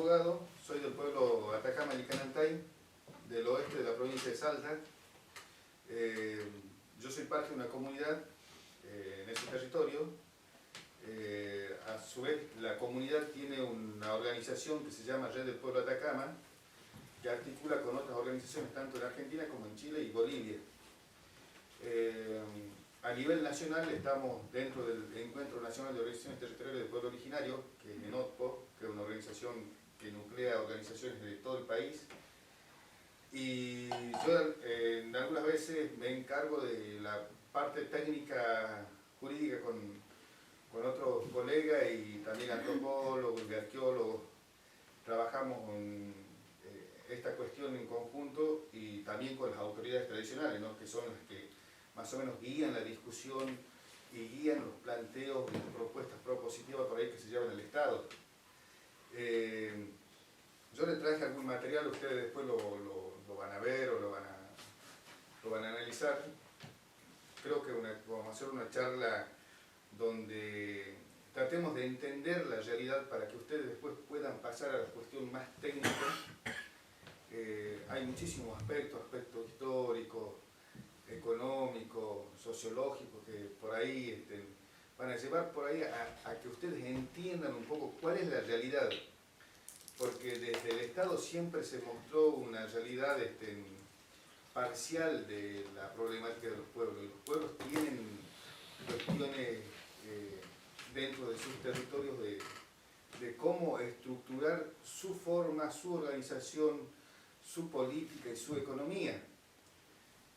abogado, soy del pueblo Atacama Licanantay, del oeste de la provincia de Salta. Yo soy parte de una comunidad en ese territorio. A su vez, la comunidad tiene una organización que se llama Red del Pueblo Atacama, que articula con otras organizaciones tanto en Argentina como en Chile y Bolivia. A nivel nacional estamos dentro del Encuentro Nacional de Organizaciones Territoriales del Pueblo Originario, que es ENOTPO, que es una organización que nuclea organizaciones de todo el país. Y yo algunas veces me encargo de la parte técnica jurídica con otros colegas y también antropólogos y arqueólogos. Trabajamos en esta cuestión en conjunto y también con las autoridades tradicionales, ¿no?, que son las que más o menos guían la discusión y guían los planteos y propuestas propositivas por ahí que se llevan al Estado. Yo les traje algún material, ustedes después lo van a ver o lo van a analizar. Creo que vamos a hacer una charla donde tratemos de entender la realidad para que ustedes después puedan pasar a la cuestión más técnica. Hay muchísimos aspectos históricos, económicos, sociológicos, que por ahí van a llevar por ahí a que ustedes entiendan un poco cuál es la realidad. Porque desde el Estado siempre se mostró una realidad parcial de la problemática de los pueblos. Y los pueblos tienen cuestiones dentro de sus territorios de cómo estructurar su forma, su organización, su política y su economía.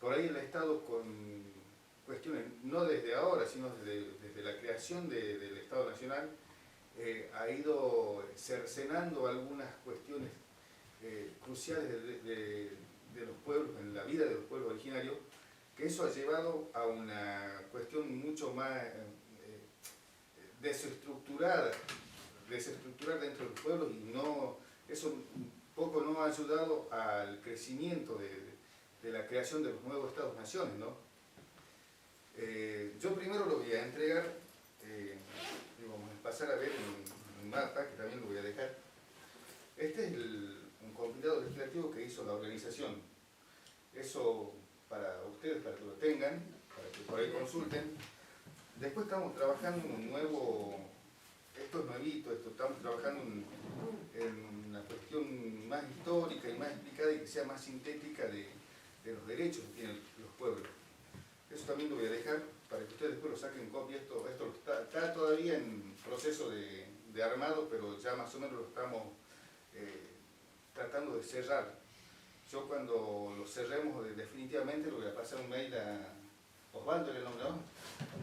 Por ahí el Estado, con cuestiones, no desde ahora, sino desde la creación del Estado Nacional, ha ido cercenando algunas cuestiones cruciales de los pueblos, en la vida de los pueblos originarios, que eso ha llevado a una cuestión mucho más desestructurar dentro de los pueblos, y eso poco no ha ayudado al crecimiento de la creación de los nuevos Estados-naciones, ¿no? Yo primero lo voy a entregar, vamos a pasar a ver un mapa, que también lo voy a dejar. Este es un compilado legislativo que hizo la organización. Eso para ustedes, para que lo tengan, para que por ahí consulten. Después estamos trabajando en un nuevo, esto es nuevito, estamos trabajando en una cuestión más histórica y más explicada y que sea más sintética de los derechos que tienen los pueblos. Eso también lo voy a dejar para que ustedes después lo saquen copia. Esto está todavía en proceso de armado, pero ya más o menos lo estamos tratando de cerrar. Yo cuando lo cerremos definitivamente le voy a pasar un mail a Osvaldo, ¿le nombró?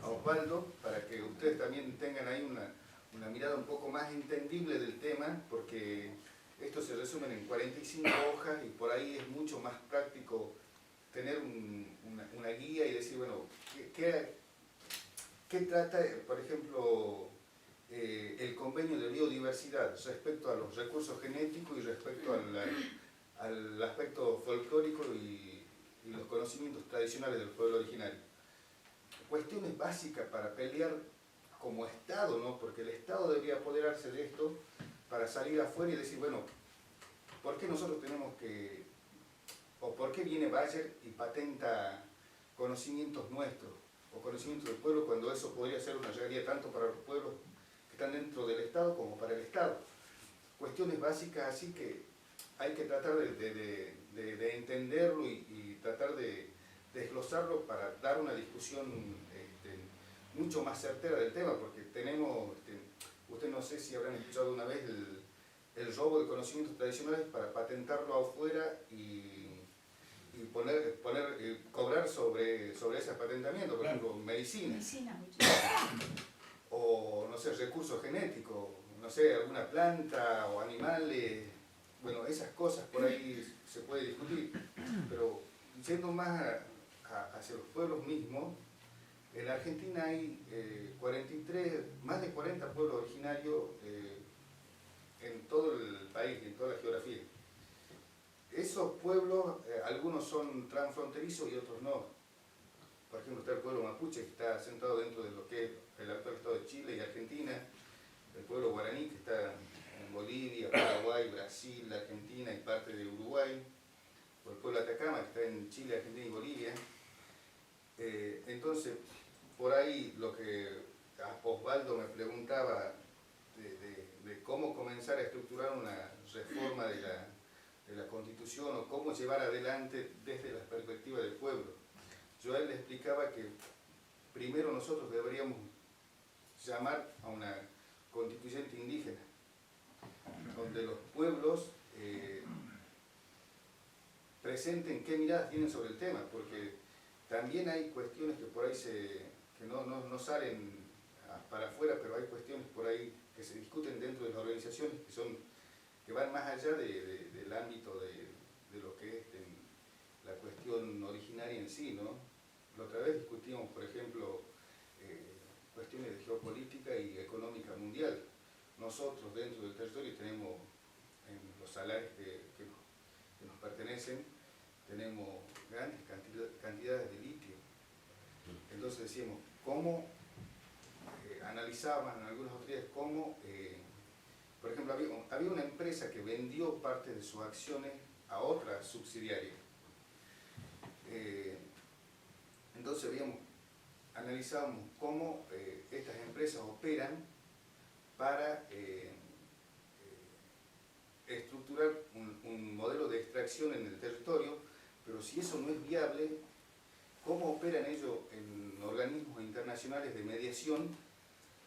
A Osvaldo, para que ustedes también tengan ahí una mirada un poco más entendible del tema, porque esto se resume en 45 hojas y por ahí es mucho más práctico tener una guía y decir, bueno, ¿qué trata, por ejemplo, el convenio de biodiversidad respecto a los recursos genéticos y respecto al aspecto folclórico y los conocimientos tradicionales del pueblo originario? Cuestiones básicas para pelear como Estado, ¿no? Porque el Estado debería apoderarse de esto para salir afuera y decir, bueno, ¿por qué nosotros tenemos que, o por qué viene Bayer y patenta conocimientos nuestros o conocimientos del pueblo, cuando eso podría ser una realidad tanto para los pueblos que están dentro del Estado como para el Estado? Cuestiones básicas así que hay que tratar de entenderlo y tratar de desglosarlo para dar una discusión mucho más certera del tema, porque tenemos, ustedes no sé si habrán escuchado una vez el robo de conocimientos tradicionales para patentarlo afuera y cobrar sobre ese patentamiento, por ejemplo, medicina o no sé, recursos genéticos, no sé, alguna planta o animales. Bueno, esas cosas por ahí se puede discutir, pero yendo más hacia los pueblos mismos, en Argentina hay más de 40 pueblos originarios en todo el país, en toda la geografía. Esos pueblos, algunos son transfronterizos y otros no. Por ejemplo, está el pueblo mapuche, que está asentado dentro de lo que es el actual estado de Chile y Argentina, el pueblo guaraní, que está en Bolivia, Paraguay, Paraguay, Brasil, Argentina y parte de Uruguay, por el pueblo de Atacama, que está en Chile, Argentina y Bolivia. Entonces, por ahí lo que Osvaldo me preguntaba de cómo comenzar a estructurar una reforma de la Constitución o cómo llevar adelante desde la perspectiva del pueblo. Yo a él le explicaba que primero nosotros deberíamos llamar a una constituyente indígena, donde los pueblos presenten qué miradas tienen sobre el tema, porque también hay cuestiones que por ahí que no salen para afuera, pero hay cuestiones por ahí que se discuten dentro de las organizaciones que van más allá del ámbito de lo que es la cuestión originaria en sí, ¿no? La otra vez discutimos, por ejemplo, cuestiones de geopolítica y económica mundial. Nosotros dentro del territorio tenemos, en los salares que nos pertenecen, tenemos grandes cantidades de litio. Entonces decíamos, ¿cómo analizaban algunas autoridades cómo, por ejemplo, había una empresa que vendió parte de sus acciones a otra subsidiaria. Entonces analizábamos cómo estas empresas operan para estructurar un modelo de extracción en el territorio, pero si eso no es viable, cómo operan ellos en organismos internacionales de mediación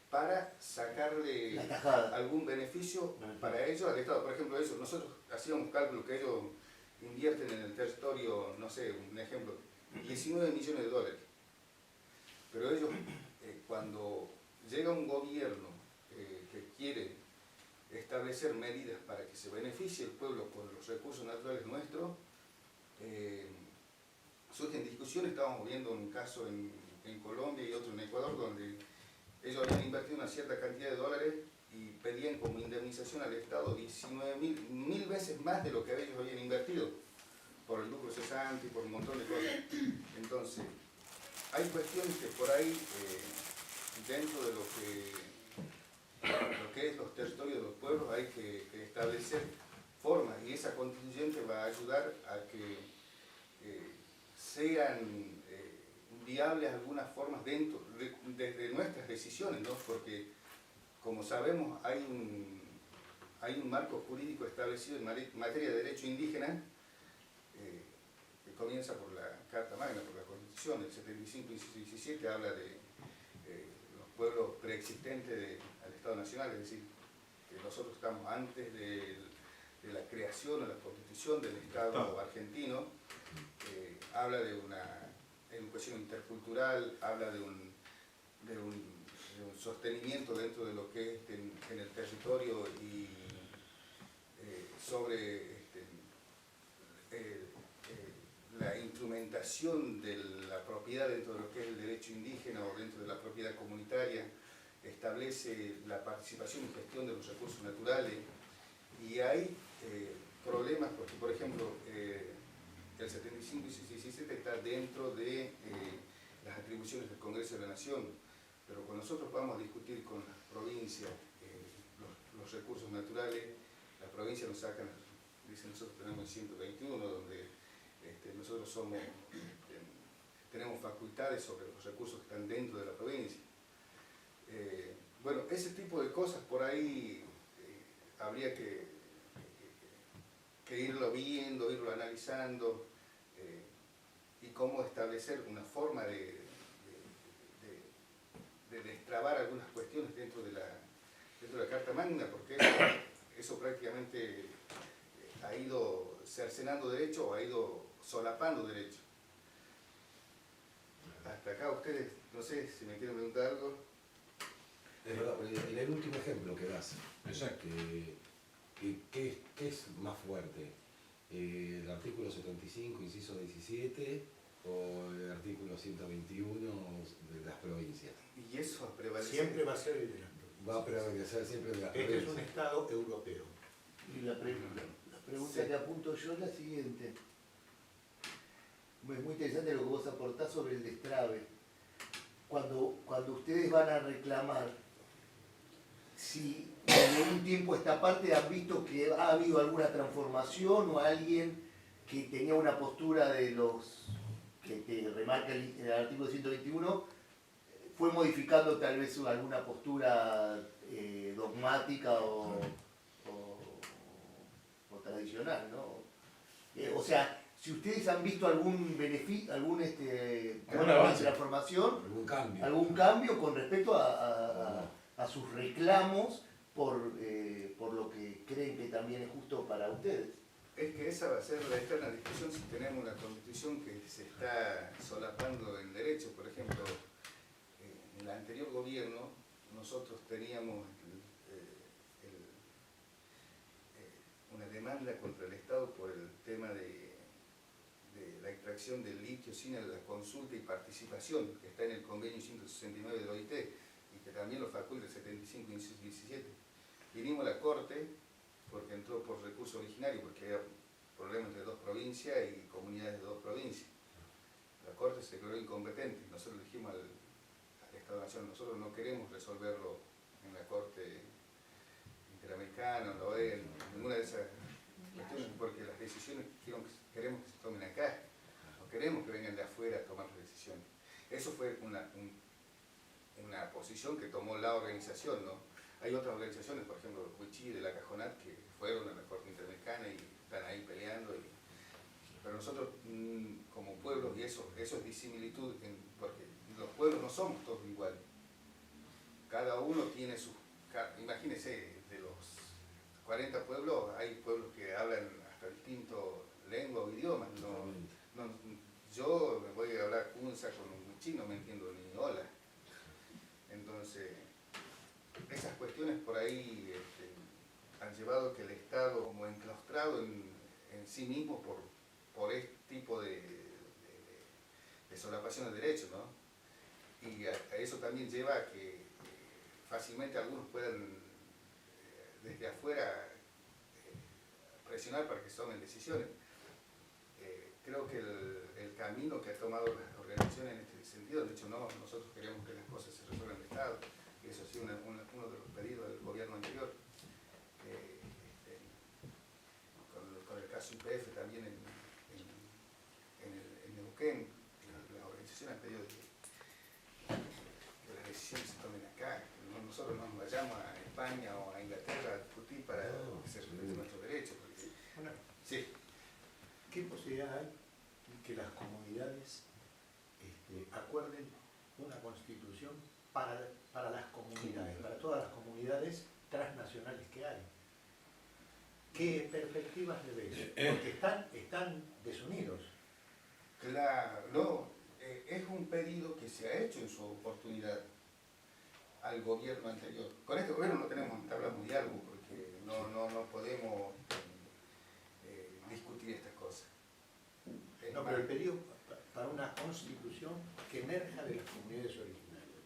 para sacarle algún beneficio para ellos al Estado. Por ejemplo, nosotros hacíamos cálculo que ellos invierten en el territorio, no sé, un ejemplo, 19 millones de dólares. Pero ellos, cuando llega un gobierno que quiere establecer medidas para que se beneficie el pueblo con los recursos naturales nuestros, surgen discusiones. Estábamos viendo un caso en Colombia y otro en Ecuador, donde ellos habían invertido una cierta cantidad de dólares y pedían como indemnización al Estado 19.000 veces más de lo que ellos habían invertido, por el lucro cesante y por un montón de cosas. Entonces, hay cuestiones que por ahí, dentro de lo que es los territorios de los pueblos, hay que establecer formas, y esa constituyente va a ayudar a que sean viables algunas formas desde nuestras decisiones, ¿no? Porque, como sabemos, hay un marco jurídico establecido en materia de derecho indígena que comienza por la Carta Magna, por la Constitución. El 75 y 17 habla de los pueblos preexistentes al Estado Nacional, es decir, que nosotros estamos antes de la creación o la constitución del Estado argentino. Habla de una educación intercultural, habla de un sostenimiento dentro de lo que es en el territorio y sobre la instrumentación de la propiedad dentro de lo que es el derecho indígena o dentro de la propiedad comunitaria, establece la participación y gestión de los recursos naturales, y hay problemas porque, por ejemplo, el 75 y 17 está dentro de las atribuciones del Congreso de la Nación, pero cuando nosotros vamos a discutir con las provincias los recursos naturales, las provincias nos sacan, dicen, nosotros tenemos el 121, donde nosotros tenemos facultades sobre los recursos que están dentro de la provincia. Bueno, ese tipo de cosas por ahí habría que irlo viendo, irlo analizando, y cómo establecer una forma de destrabar algunas cuestiones dentro de la Carta Magna, porque eso prácticamente ha ido cercenando derecho o ha ido solapando derecho. Hasta acá ustedes, no sé si me quieren preguntar algo. Es verdad, en el último ejemplo que das, ¿qué es más fuerte? ¿El artículo 75, inciso 17, o el artículo 121 de las provincias? Y eso va a prevalecer. Siempre va a ser el de las provincias. Va a prevalecer siempre de las Este provincias. es un Estado europeo. Y la pregunta Sí. que apunto yo es la siguiente. Es muy interesante lo que vos aportás sobre el destrave. Cuando ustedes van a reclamar, si de un tiempo a esta parte han visto que ha habido alguna transformación o alguien que tenía una postura de los que te remarca el artículo 121, fue modificando tal vez alguna postura dogmática o tradicional, ¿no? O sea, si ustedes han visto algún beneficio, alguna transformación, algún cambio con respecto a sus reclamos por lo que creen que también es justo para ustedes. Es que esa va a ser la eterna discusión si tenemos una constitución que se está solapando en derecho. Por ejemplo, en el anterior gobierno nosotros teníamos una demanda contra el Estado por el tema de la extracción del litio sin la consulta y participación, que está en el convenio 169 de la OIT, y que también lo faculta el 75 y 17. Vinimos a la Corte, porque entró por recurso originario, porque había problemas entre dos provincias y comunidades de dos provincias. La Corte se declaró incompetente, nosotros le dijimos al Estado-Nación, nosotros no queremos resolverlo en la Corte Interamericana, en la OEA, en ninguna de esas cuestiones, porque las decisiones queremos que se tomen acá, no queremos que vengan de afuera a tomar las decisiones. Eso fue una posición que tomó la organización, ¿no? Hay otras organizaciones, por ejemplo, Huichí de la Cajonat, que fueron a la Corte Interamericana y están ahí peleando. Pero nosotros, como pueblos, y eso es disimilitud, porque los pueblos no somos todos iguales. Cada uno tiene sus... Imagínense, de los 40 pueblos, hay pueblos que hablan hasta distintas lenguas o idiomas. Yo me voy a hablar kunza con un Huichí, no me entiendo ni hola. Entonces... esas cuestiones por ahí han llevado que el Estado, como enclaustrado en sí mismo por este tipo de solapación de derechos, ¿no? Y a eso también lleva a que fácilmente algunos puedan desde afuera presionar para que se tomen decisiones. Creo que el camino que ha tomado las organizaciones en este sentido, de hecho nosotros queremos que las cosas se resuelvan en el Estado, y eso ha sido uno de los pedidos del gobierno anterior, con el caso YPF también en Neuquén, las organizaciones han pedido que las decisiones se tomen acá, que nosotros no nos vayamos a España o a Inglaterra a discutir para que se respeten nuestros derechos. Porque, bueno, sí. ¿Qué posibilidad hay que las comunidades acuerden una constitución para las comunidades, para todas las comunidades transnacionales que hay? ¿Qué perspectivas le ves? Porque están desunidos. Claro, no, es un pedido que se ha hecho en su oportunidad al gobierno anterior. Con este gobierno no tenemos tabla de diálogo porque no podemos discutir estas cosas. No, pero el pedido para una constitución que emerja de las comunidades originarias.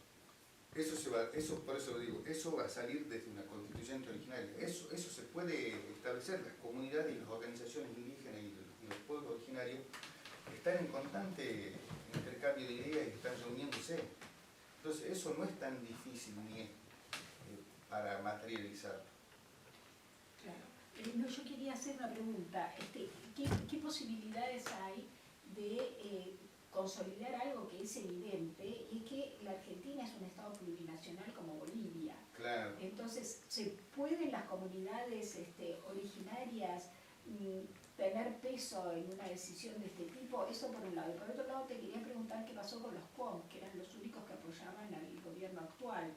Por eso lo digo, eso va a salir desde una constituyente originaria. Eso se puede establecer. Las comunidades y las organizaciones indígenas y los pueblos originarios están en constante intercambio de ideas y están reuniéndose. Entonces eso no es tan difícil ni es para materializar. Claro. No, yo quería hacer una pregunta. ¿Qué posibilidades hay de consolidar algo que es evidente, y es que la Argentina es un estado plurinacional como Bolivia? Claro. Entonces, ¿se pueden las comunidades originarias tener peso en una decisión de este tipo? Eso por un lado. Y por otro lado, te quería preguntar qué pasó con los POM, que eran los únicos que apoyaban al gobierno actual.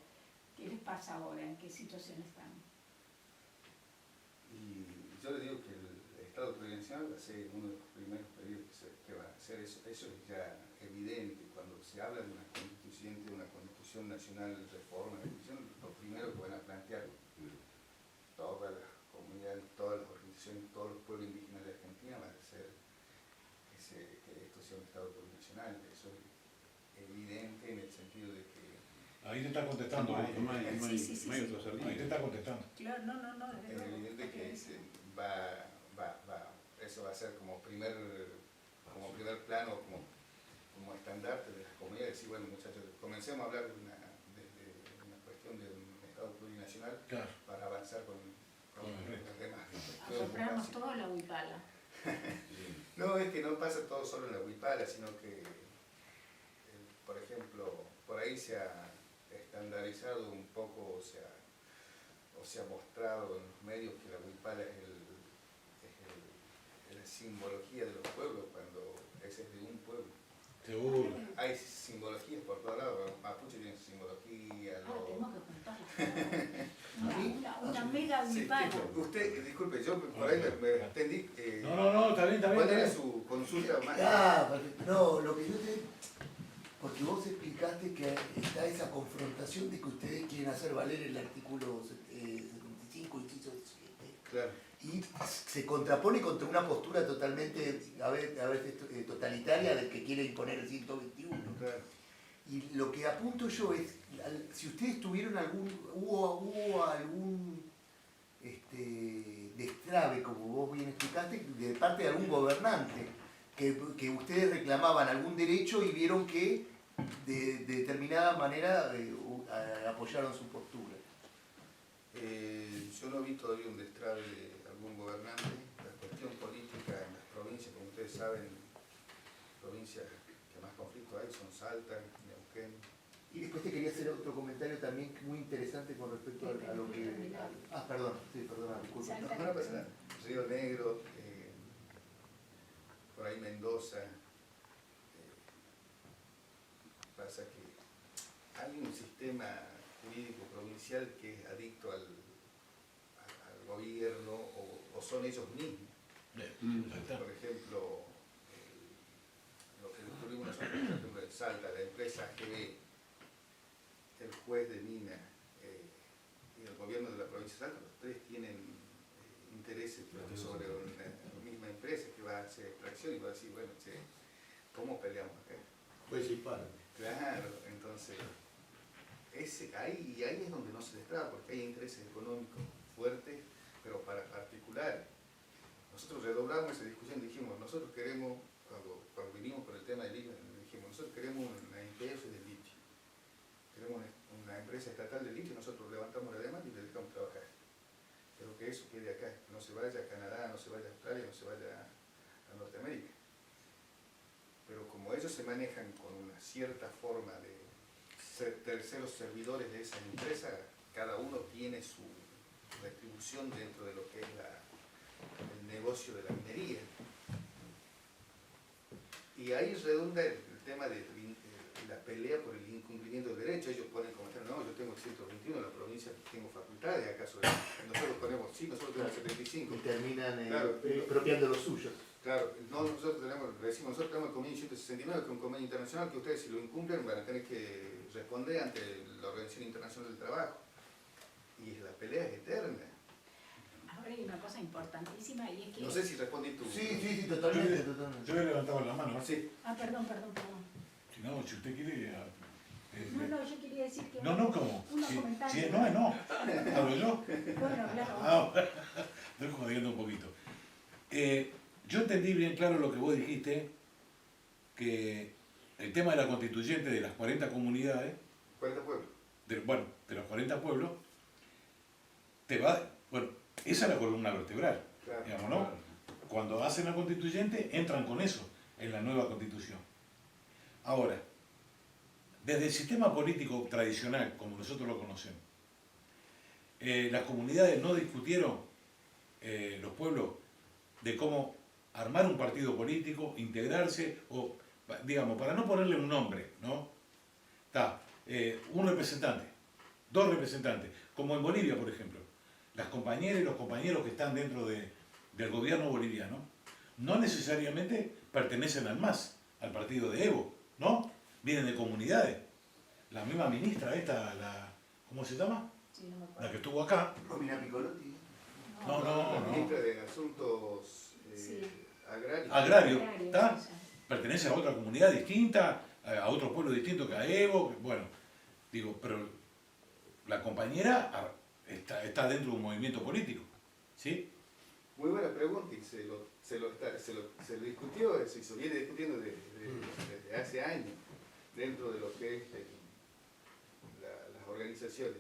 ¿Qué les pasa ahora? ¿En qué situación están? Y yo le digo que el Estado plurinacional va a ser uno de los primeros pedidos que va a hacer eso. Eso es ya evidente. Cuando se habla de una constituyente, una constitución nacional, reforma, lo primero que van a plantear todas las comunidades, todas las organizaciones, todos los pueblos indígenas de Argentina van a ser que esto sea un Estado plurinacional. Eso es evidente en el sentido de que... Ahí te está contestando, Sí. Ahí te está contestando. Claro, no. Es evidente que eso va a ser como primer plano, como estandarte de las comunidades. Decir, bueno, muchachos, comencemos a hablar de una cuestión de un Estado plurinacional Claro. para avanzar con Con el resto. los demás. A comprarnos todo la huipala. No, es que no pasa todo solo en la huipala, sino que, por ejemplo, por ahí se ha estandarizado un poco, o se ha mostrado en los medios que la huipala es la simbología de los pueblos, cuando ese es de un pueblo. Seguro. Hay simbologías por todos lados, los mapuches tienen simbología, Ahora tenemos que juntarlas. ¿A Una mega Sí, huipala. usted, disculpe, yo por ahí me extendí. No, está bien, ¿Cuál está era bien. su consulta más? Perfecto. No, lo que yo te... Porque vos explicaste que está esa confrontación de que ustedes quieren hacer valer el artículo 75, inciso 17. Claro. Y se contrapone contra una postura totalmente, a veces totalitaria del que quiere imponer el 121. Claro. Y lo que apunto yo es, si ustedes tuvieron hubo algún destrave, como vos bien explicaste, de parte de algún gobernante, que ustedes reclamaban algún derecho y vieron que de determinada manera apoyaron su postura. Yo no vi todavía un destrave de algún gobernante. La cuestión política en las provincias, como ustedes saben, provincias que más conflicto hay son Salta, Neuquén. Y después te quería hacer otro comentario también muy interesante con respecto a lo que... perdón, disculpa. No pasa nada. Río Negro, por ahí Mendoza. Pasa que hay un sistema jurídico provincial que es adicto al gobierno o son ellos mismos. Por ejemplo, lo que descubrimos nosotros, por ejemplo, en Salta, la empresa GB, el juez de Mina y el gobierno de la provincia de Salta, los tres tienen intereses sobre una misma empresa que va a hacer extracción y va a decir, bueno, che, ¿cómo peleamos acá? Pues sí, para. Claro, entonces, ahí es donde no se destraba, porque hay intereses económicos fuertes, pero para particulares. Nosotros redoblamos esa discusión, dijimos, nosotros queremos, cuando vinimos por el tema del litio, dijimos, nosotros queremos una IPF del litio, queremos una empresa estatal del litio, nosotros levantamos la demanda y le dejamos trabajar. Pero que eso quede acá, que no se vaya a Canadá, no se vaya a Australia, no se vaya a Norteamérica. Pero como ellos se manejan con una cierta forma de ser terceros servidores de esa empresa, cada uno tiene su retribución dentro de lo que es el negocio de la minería. Y ahí redunda el tema de la pelea por el incumplimiento del derecho. Ellos ponen como no, yo tengo el 121, la provincia tengo facultades, acaso nosotros ponemos, sí, nosotros tenemos 75. Y terminan Claro. expropiando los suyos. Claro, nosotros tenemos el convenio 169, que es un convenio internacional que ustedes, si lo incumplen, van a tener que responder ante la Organización Internacional del Trabajo. Y la pelea es eterna. Ahora hay una cosa importantísima y es que... No sé si respondí tú. Sí, totalmente. Yo le levantaba la mano. Sí. Perdón. Si no, si usted quiere... No, yo quería decir que... No, ¿cómo? Unos Si, comentarios. no. ¿Hablo yo? Bueno, claro. Estoy jodiendo un poquito. Yo entendí bien claro lo que vos dijiste, que el tema de la constituyente de las 40 comunidades, 40 pueblos. de los 40 pueblos, esa es la columna vertebral, Claro. digamos, ¿no? Cuando hacen la constituyente, entran con eso en la nueva constitución. Ahora, desde el sistema político tradicional, como nosotros lo conocemos, las comunidades no discutieron, los pueblos, de cómo armar un partido político, integrarse, o, digamos, para no ponerle un nombre, ¿no? Está un representante, dos representantes, como en Bolivia, por ejemplo. Las compañeras y los compañeros que están dentro del gobierno boliviano no necesariamente pertenecen al MAS, al partido de Evo, ¿no? Vienen de comunidades. La misma ministra ¿cómo se llama? Sí, no me acuerdo. La que estuvo acá. Romina Piccolotti. La ministra de Asuntos Sí. Agrarios. Agrario, Agrario, ¿está? sí. Pertenece a otra comunidad distinta, a otro pueblo distinto que a Evo, bueno, digo, pero la compañera está dentro de un movimiento político, ¿sí? Muy buena pregunta y se lo discutió, se viene discutiendo desde hace años dentro de lo que es las organizaciones.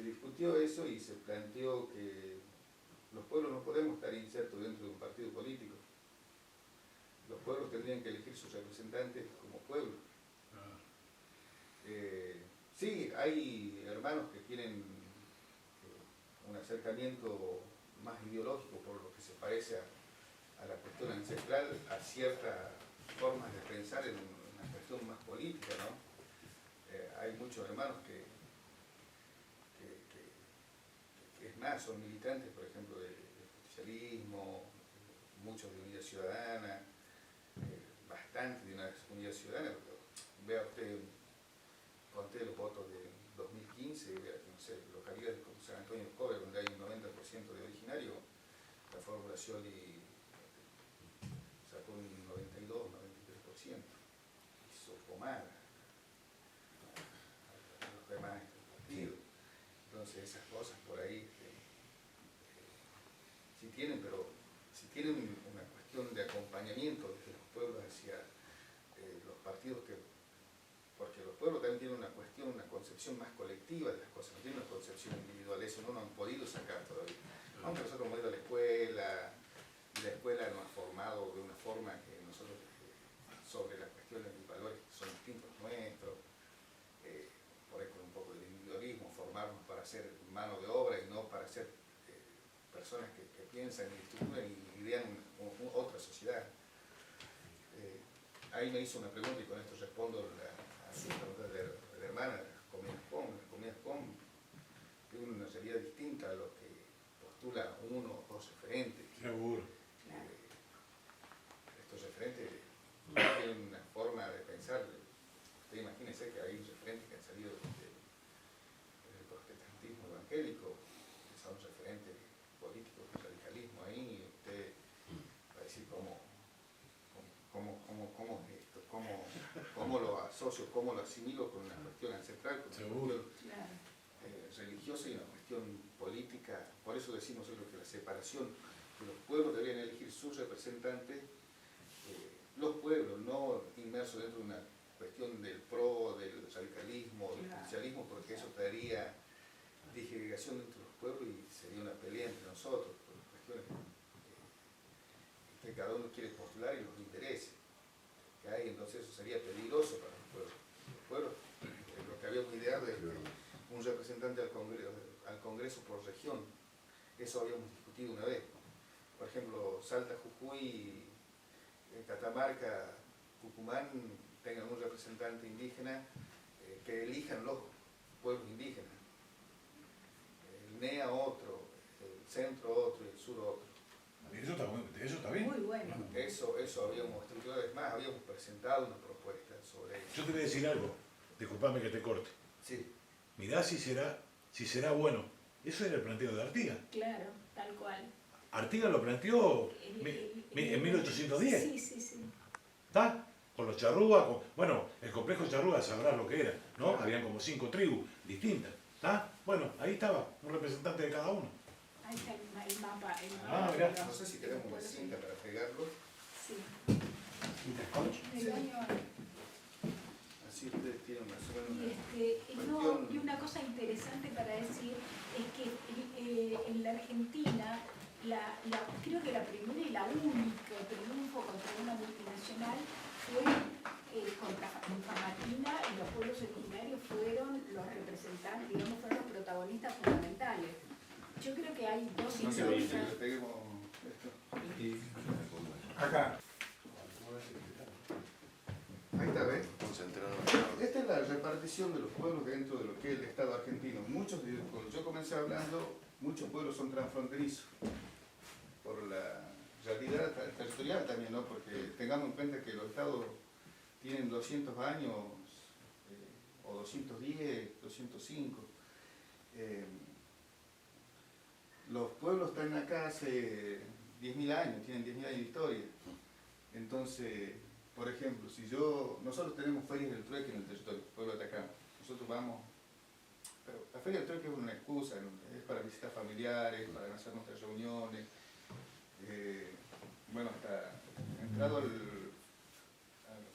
se discutió eso y se planteó que los pueblos no podemos estar insertos dentro de un partido político. Los pueblos tendrían que elegir sus representantes como pueblo. Sí, hay hermanos que tienen un acercamiento más ideológico por lo que se parece a la cuestión ancestral, a ciertas formas de pensar en una cuestión más política, ¿no? Hay muchos hermanos que es más, son militantes, por ejemplo, del justicialismo, muchos de Unidad Ciudadana, bastante de una Unidad Ciudadana. Vea usted, conté los votos de 2015, no sé, localidades como San Antonio de Cobre, donde hay un 90% de originario, la Fórmula Scioli sacó un 92-93%, hizo pomar a los demás partidos. Entonces esas cosas por ahí sí tienen, pero si tienen una cuestión de acompañamiento desde los pueblos hacia los partidos porque los pueblos también tienen una cuestión, una concepción más colectiva de las cosas, no tienen una concepción individual, eso no lo han podido sacar todavía. Aunque nosotros hemos ido a la escuela, y la escuela nos ha formado de una forma que nosotros, sobre las cuestiones y valores que son distintos nuestros, por ahí con un poco de individualismo, formarnos para ser mano de obra y no para ser personas que piensan y estructuran y idean otra sociedad. Ahí me hizo una pregunta y con esto respondo a su pregunta de la hermana, las comidas POM, tienen una realidad distinta a lo que postula uno o dos referentes. Seguro. Estos referentes tienen una forma de pensar. Usted imagínese que hay referentes que han salido del protestantismo evangélico, que son referentes políticos del radicalismo ahí, y usted va a decir cómo es esto, cómo lo asocio, cómo lo asimilo con una cuestión ancestral, con una cuestión religiosa y una cuestión política. Por eso decimos nosotros que la separación, que los pueblos deberían elegir sus representantes, los pueblos, no inmersos dentro de una cuestión del PRO, del radicalismo, del socialismo, porque eso traería disgregación dentro de los pueblos y sería una pelea entre nosotros, por cuestiones que cada uno quiere postular y los intereses que hay, entonces eso sería peligroso para los pueblos. Los pueblos, lo que habíamos ideado es un representante al Congreso por región, eso habíamos discutido una vez. Por ejemplo, Salta, Jujuy, Catamarca, Tucumán tengan un representante indígena que elijan los pueblos indígenas. El NEA otro, el centro otro y el sur otro. Eso está bien. Muy bueno. Eso habíamos estructurado, es más, habíamos presentado una propuesta sobre eso. Yo te voy a decir algo, disculpame que te corte. Sí. Mirá si será bueno. Eso era el planteo de Artigas. Claro, tal cual. Artigas lo planteó en 1810. Sí. ¿Está? Con los charrúas, bueno, el complejo charrúa sabrás lo que era, ¿no? Habían como 5 tribus distintas. ¿Está? Bueno, ahí estaba, un representante de cada uno. Ahí está el mapa. Mirá. No sé si tenemos una cinta para pegarlo. Sí. ¿Scotch? Del año. Así ustedes tienen más o menos Y una cosa interesante para decir es que en la Argentina, creo que la primera y la única triunfo contra una multinacional fue contra Famatina, y los pueblos originarios fueron los representantes, digamos, fueron los protagonistas fundamentales. Yo creo que hay dos No sé si historias. le peguemos esto. Acá. Ahí está, ¿ves? Concentrado. Esta es la repartición de los pueblos dentro de lo que es el Estado argentino. Cuando yo comencé hablando, muchos pueblos son transfronterizos. Por la realidad territorial también, ¿no? Porque tengamos en cuenta que los estados tienen 200 años, o 210, 205. Los pueblos están acá hace 10.000 años, tienen 10.000 años de historia. Entonces, por ejemplo, nosotros tenemos ferias del trueque en el territorio, pueblo de Atacama. Nosotros vamos, pero la feria del trueque es una excusa, es para visitar familiares, para hacer nuestras reuniones. Bueno, hasta entrado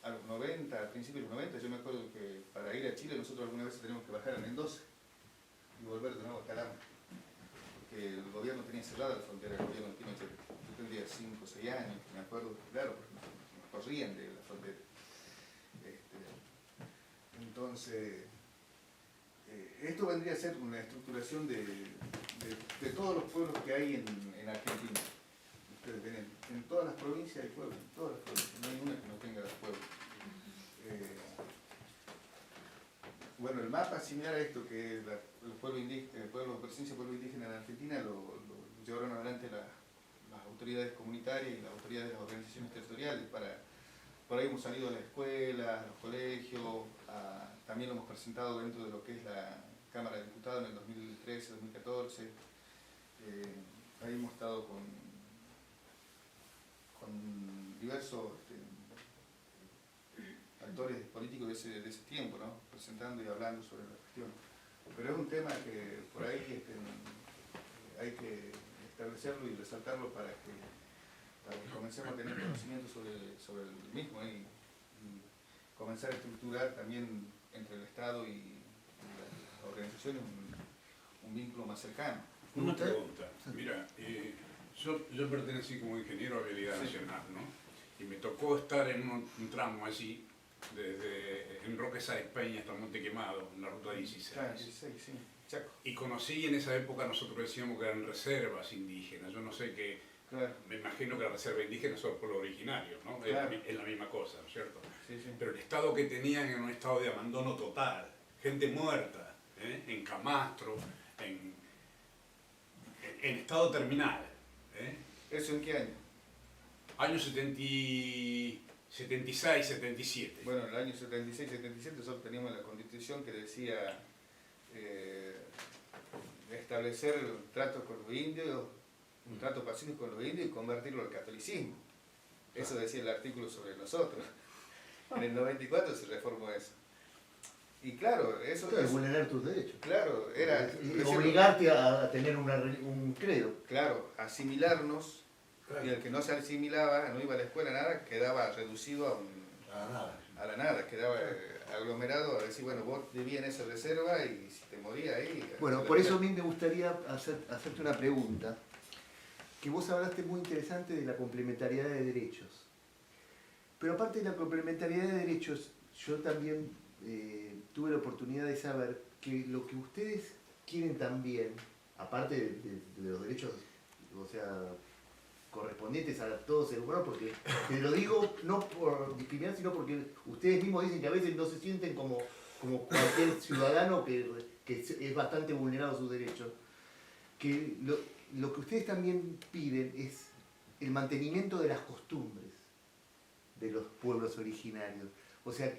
a los 90, a principios de los 90, yo me acuerdo que para ir a Chile nosotros alguna vez tenemos que bajar a Mendoza. y volver de nuevo a Calama. Porque el gobierno tenía cerrada la frontera, el gobierno de Pinochet. Yo tendría 5 o 6 años, me acuerdo, claro, porque nos corrían de la frontera. Entonces, esto vendría a ser una estructuración de todos los pueblos que hay en Argentina. Ustedes ven, en todas las provincias hay pueblos, en todas las provincias, no hay una que no tenga pueblos. Bueno, el mapa similar a esto que el pueblo presencia pueblo indígena en Argentina lo llevaron adelante las autoridades comunitarias y las autoridades de las organizaciones territoriales. Por ahí hemos salido a las escuelas, a los colegios, también lo hemos presentado dentro de lo que es la Cámara de Diputados en el 2013, 2014. Ahí hemos estado con diversos actores políticos de ese tiempo, ¿no? Presentando y hablando sobre la cuestión. Pero es un tema que por ahí hay que establecerlo y resaltarlo para que comencemos a tener conocimiento sobre el mismo y comenzar a estructurar también entre el Estado y las organizaciones un vínculo más cercano. Una pregunta. Mira, yo pertenecí como ingeniero a Vialidad Nacional, ¿no? Y me tocó estar en un tramo allí, desde en Roque Sáenz Peña hasta Monte Quemado, en la ruta 16. Claro, 16, sí. Chaco. Y conocí en esa época, nosotros decíamos que eran reservas indígenas. Yo no sé qué, Claro. me imagino que la reserva indígena son los pueblos originarios, ¿no? Claro. Es la misma cosa, ¿no es cierto? Sí, sí. Pero el estado que tenían era un estado de abandono total, gente muerta, en camastro, en estado terminal. ¿Eso en qué año? Años 76, 77. Bueno, en el año 76-77 nosotros teníamos la Constitución que decía establecer tratos con los indios, un trato pacífico con los indios y convertirlo al catolicismo. Eso decía el artículo sobre nosotros. En el 94 se reformó eso. Y claro, eso Claro, vulnerar tus derechos. claro, era Y obligarte a tener un credo. claro, asimilarnos, y el que no se asimilaba, no iba a la escuela, nada, quedaba reducido a la nada, quedaba aglomerado a decir, bueno, vos vivías en esa reserva y si te morías ahí... Bueno, por eso a mí me gustaría hacerte una pregunta, que vos hablaste muy interesante de la complementariedad de derechos. Pero aparte de la complementariedad de derechos, yo también tuve la oportunidad de saber que lo que ustedes quieren también, aparte de los derechos, o sea, correspondientes a todo ser humano, porque te lo digo no por discriminar, sino porque ustedes mismos dicen que a veces no se sienten como cualquier ciudadano que es bastante vulnerado a sus derechos, que lo que ustedes también piden es el mantenimiento de las costumbres de los pueblos originarios. O sea,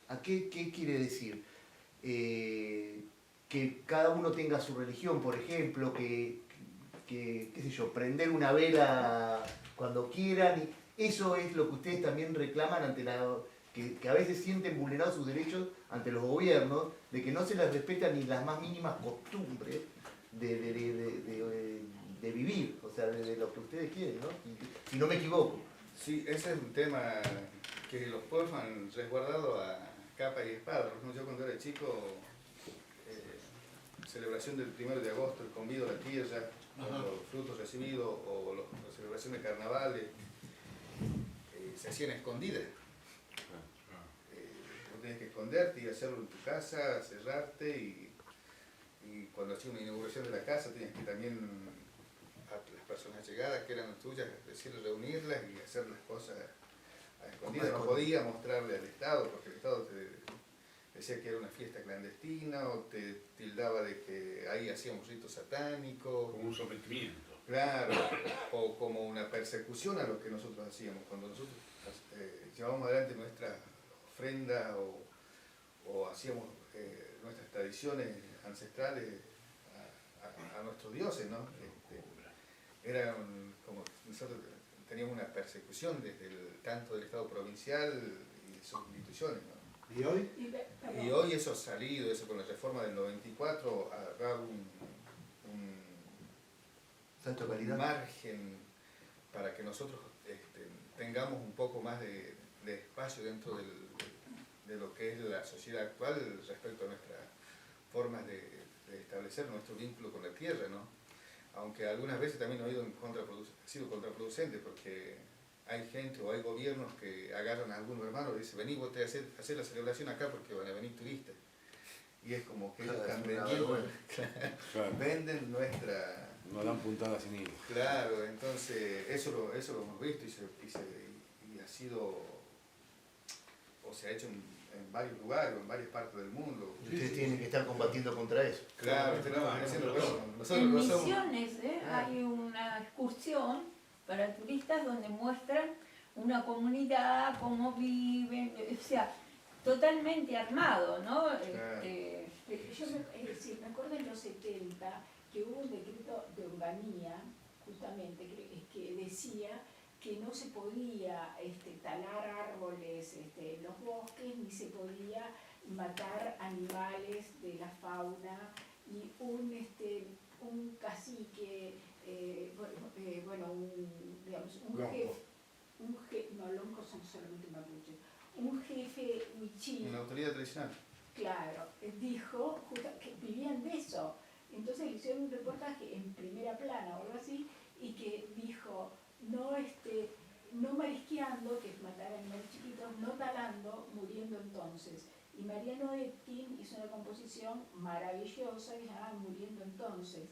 ¿a qué quiere decir? Que cada uno tenga su religión, por ejemplo, qué sé yo, prender una vela cuando quieran. Y eso es lo que ustedes también reclaman ante que a veces sienten vulnerados sus derechos ante los gobiernos, de que no se les respetan ni las más mínimas costumbres de vivir, o sea, de lo que ustedes quieren, ¿no? Si no me equivoco. Sí, ese es un tema que los pueblos han resguardado a capa y espada. Yo cuando era chico, celebración del 1 de agosto, el convido a la tierra, los frutos recibidos o la celebración de carnavales, se hacían escondidas. Vos tenías que esconderte y hacerlo en tu casa, cerrarte y cuando hacías una inauguración de la casa tenías que también a las personas llegadas que eran tuyas, decirles reunirlas y hacer las cosas a escondidas. No podía mostrarle al Estado porque el Estado te decía que era una fiesta clandestina o te tildaba de que ahí hacíamos ritos satánicos. Como un sometimiento. Claro, o como una persecución a lo que nosotros hacíamos. Cuando nosotros llevábamos adelante nuestra ofrenda o hacíamos nuestras tradiciones ancestrales a nuestros dioses, ¿no? Era como nosotros teníamos una persecución tanto del Estado provincial y de sus instituciones, ¿no? ¿Y hoy? Y hoy eso ha salido, eso con la reforma del 94 ha dado un Salto de calidad. margen para que nosotros tengamos un poco más de espacio dentro de lo que es la sociedad actual respecto a nuestras formas de establecer nuestro vínculo con la tierra, ¿no? Aunque algunas veces también ha sido contraproducente, porque hay gente o hay gobiernos que agarran a algunos hermanos y dicen, vení vos te hacer la celebración acá porque van a venir turistas. Y es como que ellos están vendiendo, Claro. venden nuestra... No dan puntadas sin hilo. Claro, entonces eso lo hemos visto y ha sido, o se ha hecho en varios lugares, en varias partes del mundo. Ustedes tienen que estar combatiendo contra eso. Claro, tenemos que hacerlo todo. Nosotros En no somos... Misiones Ah. hay una excursión para turistas donde muestran una comunidad, cómo viven, o sea, totalmente armado, ¿no? Claro. Yo me acuerdo en los 70 que hubo un decreto de urbanía, justamente, que decía que no se podía talar árboles en los bosques, ni se podía matar animales de la fauna, y un cacique, no, loncos son solamente mapuches, un jefe huichí, Una autoridad tradicional. claro, dijo que vivían de eso. Entonces le hicieron un reportaje en primera plana o algo así, y que dijo, no marisqueando, que es matar animales chiquitos, no talando, muriendo entonces. Y Mariano Etkin hizo una composición maravillosa que se llama Muriendo entonces.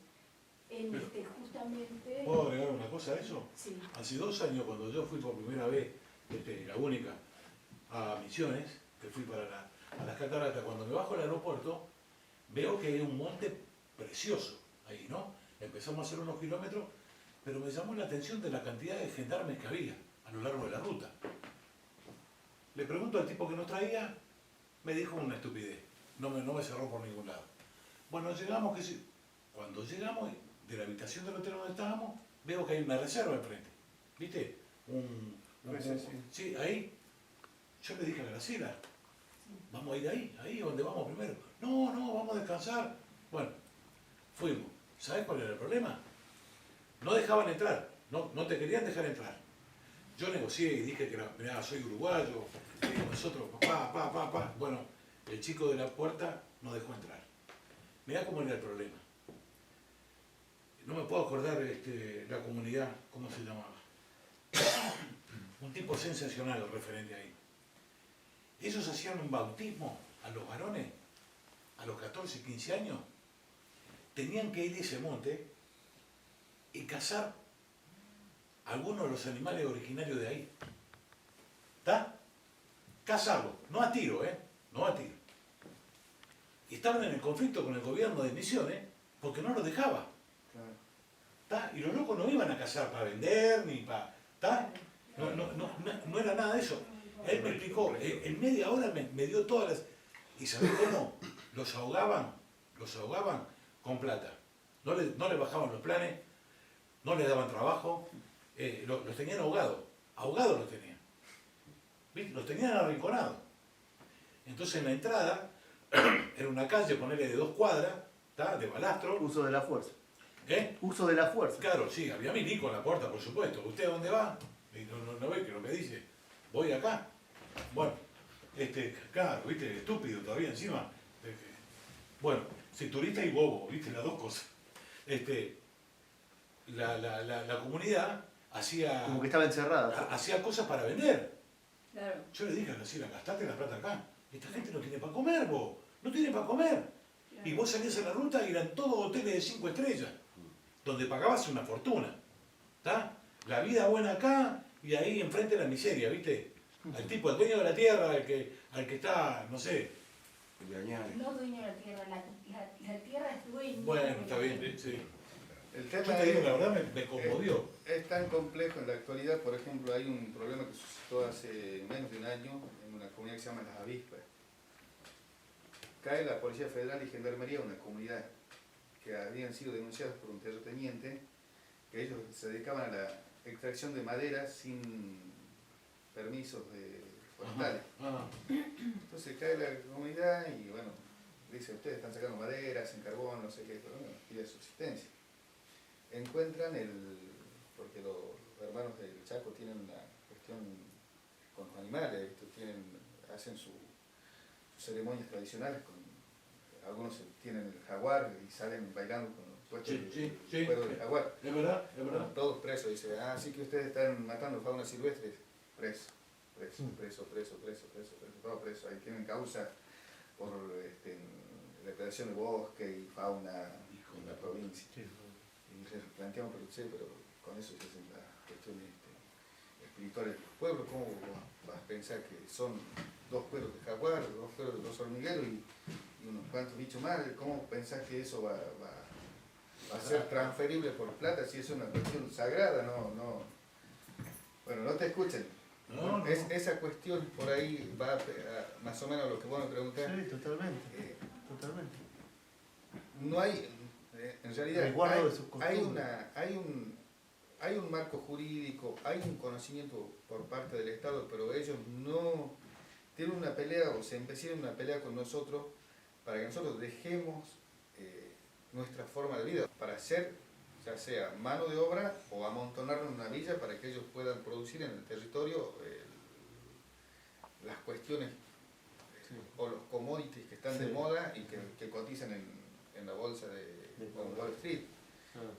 Justamente... ¿Puedo agregar una cosa a eso? Sí. Hace 2 años, cuando yo fui por primera vez, la única, a Misiones, que fui a las cataratas, cuando me bajo al aeropuerto, veo que hay un monte precioso ahí, ¿no? Empezamos a hacer unos kilómetros, pero me llamó la atención de la cantidad de gendarmes que había a lo largo de la ruta. Le pregunto al tipo que nos traía, me dijo una estupidez, no me cerró por ningún lado. Bueno, llegamos, cuando llegamos de la habitación del hotel donde estábamos, veo que hay una reserva enfrente, ¿viste? Sí, ahí. Yo le dije a Graciela, vamos a ir ahí donde vamos primero. No, vamos a descansar. Bueno, fuimos. ¿Sabes cuál era el problema? No dejaban entrar, no te querían dejar entrar. Yo negocié y dije que mirá, soy uruguayo, nosotros, pa. Bueno, el chico de la puerta no dejó entrar. Mirá cómo era el problema. No me puedo acordar la comunidad, ¿cómo se llamaba? Un tipo sensacional el referente ahí. Ellos hacían un bautismo a los varones, a los 14, 15 años. Tenían que ir a ese monte y cazar algunos de los animales originarios de ahí. ¿Está? Cazarlos, no a tiro, no a tiro. Y estaban en el conflicto con el gobierno de Misiones porque no los dejaba. ¿Tá? Y los locos no iban a cazar para vender ni para... ¿tá? No era nada de eso. Él me explicó, en media hora me dio todas las... ¿Y sabés cómo? Los ahogaban con plata. No les bajaban los planes, no les daban trabajo, los tenían ahogados los tenían. ¿Viste? Los tenían arrinconados. Entonces en la entrada, era una calle, ponerle de 2 cuadras, ¿tá? De balastro. Uso de la fuerza. Uso de la fuerza. Claro, sí, había milico en la puerta, por supuesto. ¿Usted a dónde va? Y no ve que lo que dice, voy acá. Bueno, claro, viste, estúpido todavía encima. Bueno, si turista y bobo, viste, las dos cosas. La comunidad hacía... Como que estaba encerrada. Hacía cosas para vender. Claro. Yo le dije a Graciela, gastate la plata acá. Esta gente no tiene para comer, vos. No tiene para comer. Y vos salías a la ruta y eran todos hoteles de 5 estrellas, donde pagabas una fortuna. ¿Tá? La vida buena acá y ahí enfrente la miseria, ¿viste? Al tipo, al dueño de la tierra, al que está, no sé. No dueño de la tierra, la tierra es dueña. Bueno, está bien, sí. El Yo tema te digo, la verdad me conmovió. es tan complejo en la actualidad. Por ejemplo, hay un problema que suscitó hace menos de un año en una comunidad que se llama Las Avispas. Cae la Policía Federal y Gendarmería a una comunidad que habían sido denunciadas por un terrateniente, que ellos se dedicaban a la extracción de madera sin permisos forestales. Entonces cae la comunidad y bueno, dice, ustedes están sacando madera, hacen carbón, no sé qué, pero bueno, pide subsistencia. Encuentran porque los hermanos del Chaco tienen una cuestión con los animales, hacen sus ceremonias tradicionales con algunos tienen el jaguar y salen bailando con los coches Sí, del juego del jaguar. Es verdad, es verdad. Todos presos, dice, así que ustedes están matando fauna silvestre, preso, todos presos, ahí tienen causa por depredación de bosque y fauna en la provincia. Y les planteamos, pero con eso se hacen las cuestiones espirituales del pueblo, ¿cómo vas a pensar que son 2 cueros de jaguar, 2 cueros de 2 hormigueros y unos cuantos bichos más? ¿Cómo pensás que eso va a ser transferible por plata si es una cuestión sagrada? Bueno, no te escuchen. No. Esa cuestión por ahí va más o menos a lo que vos me preguntás. Sí, totalmente. Totalmente. No hay, en realidad, Resguardo de sus costumbres. hay un marco jurídico, hay un conocimiento por parte del Estado, pero ellos no tienen una pelea o se empezaron una pelea con nosotros para que nosotros dejemos nuestra forma de vida, para hacer, ya sea mano de obra o amontonarnos en una villa para que ellos puedan producir en el territorio las cuestiones o los commodities que están de moda y que cotizan en la bolsa de Wall Street.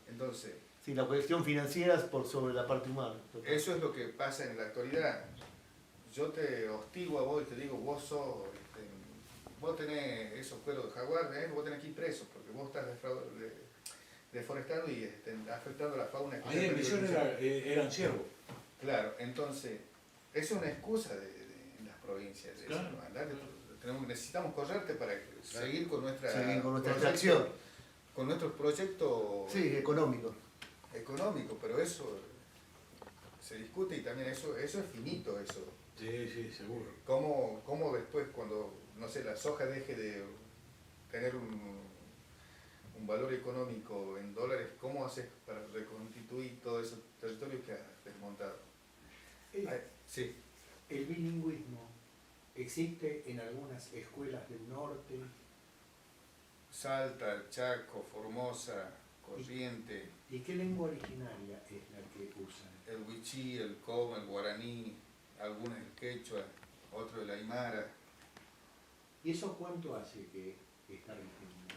Entonces, Sí, la cuestión financiera es por sobre la parte humana. Total. eso es lo que pasa en la actualidad. Yo te hostigo a vos y te digo, vos tenés esos cueros de jaguar, vos tenés aquí presos, porque vos estás deforestando y afectando la fauna. Ahí en Misiones eran ciervos. Claro, entonces, es una excusa en las provincias. Claro. Necesitamos correrte para seguir con nuestra acción. Con nuestros proyectos económicos. Pero eso se discute y también eso es finito, eso. Sí, seguro. ¿Cómo después cuando, no sé, la soja deje de tener un valor económico en dólares, cómo haces para reconstituir todo ese territorio que has desmontado? Sí. El bilingüismo existe en algunas escuelas del norte. Salta, Chaco, Formosa, Corrientes. ¿Y qué lengua originaria es la que usan? El wichí, el com, el guaraní, algunos el quechua, otro el aymara. ¿Y eso cuánto hace que está vigente?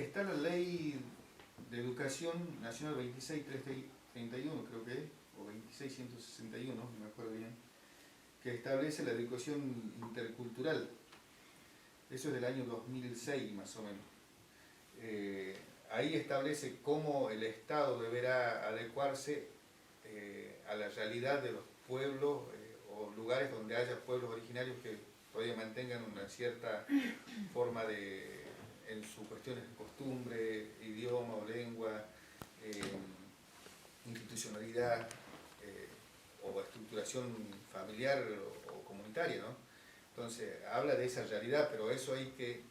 Está la ley de educación nacional 26331, creo que es, o 26161, no me acuerdo bien, que establece la educación intercultural. Eso es del año 2006 más o menos. Ahí establece cómo el Estado deberá adecuarse a la realidad de los pueblos o lugares donde haya pueblos originarios que todavía mantengan una cierta forma en sus cuestiones de costumbre, idioma o lengua, institucionalidad o estructuración familiar o comunitaria, ¿no? Entonces, habla de esa realidad, pero eso hay que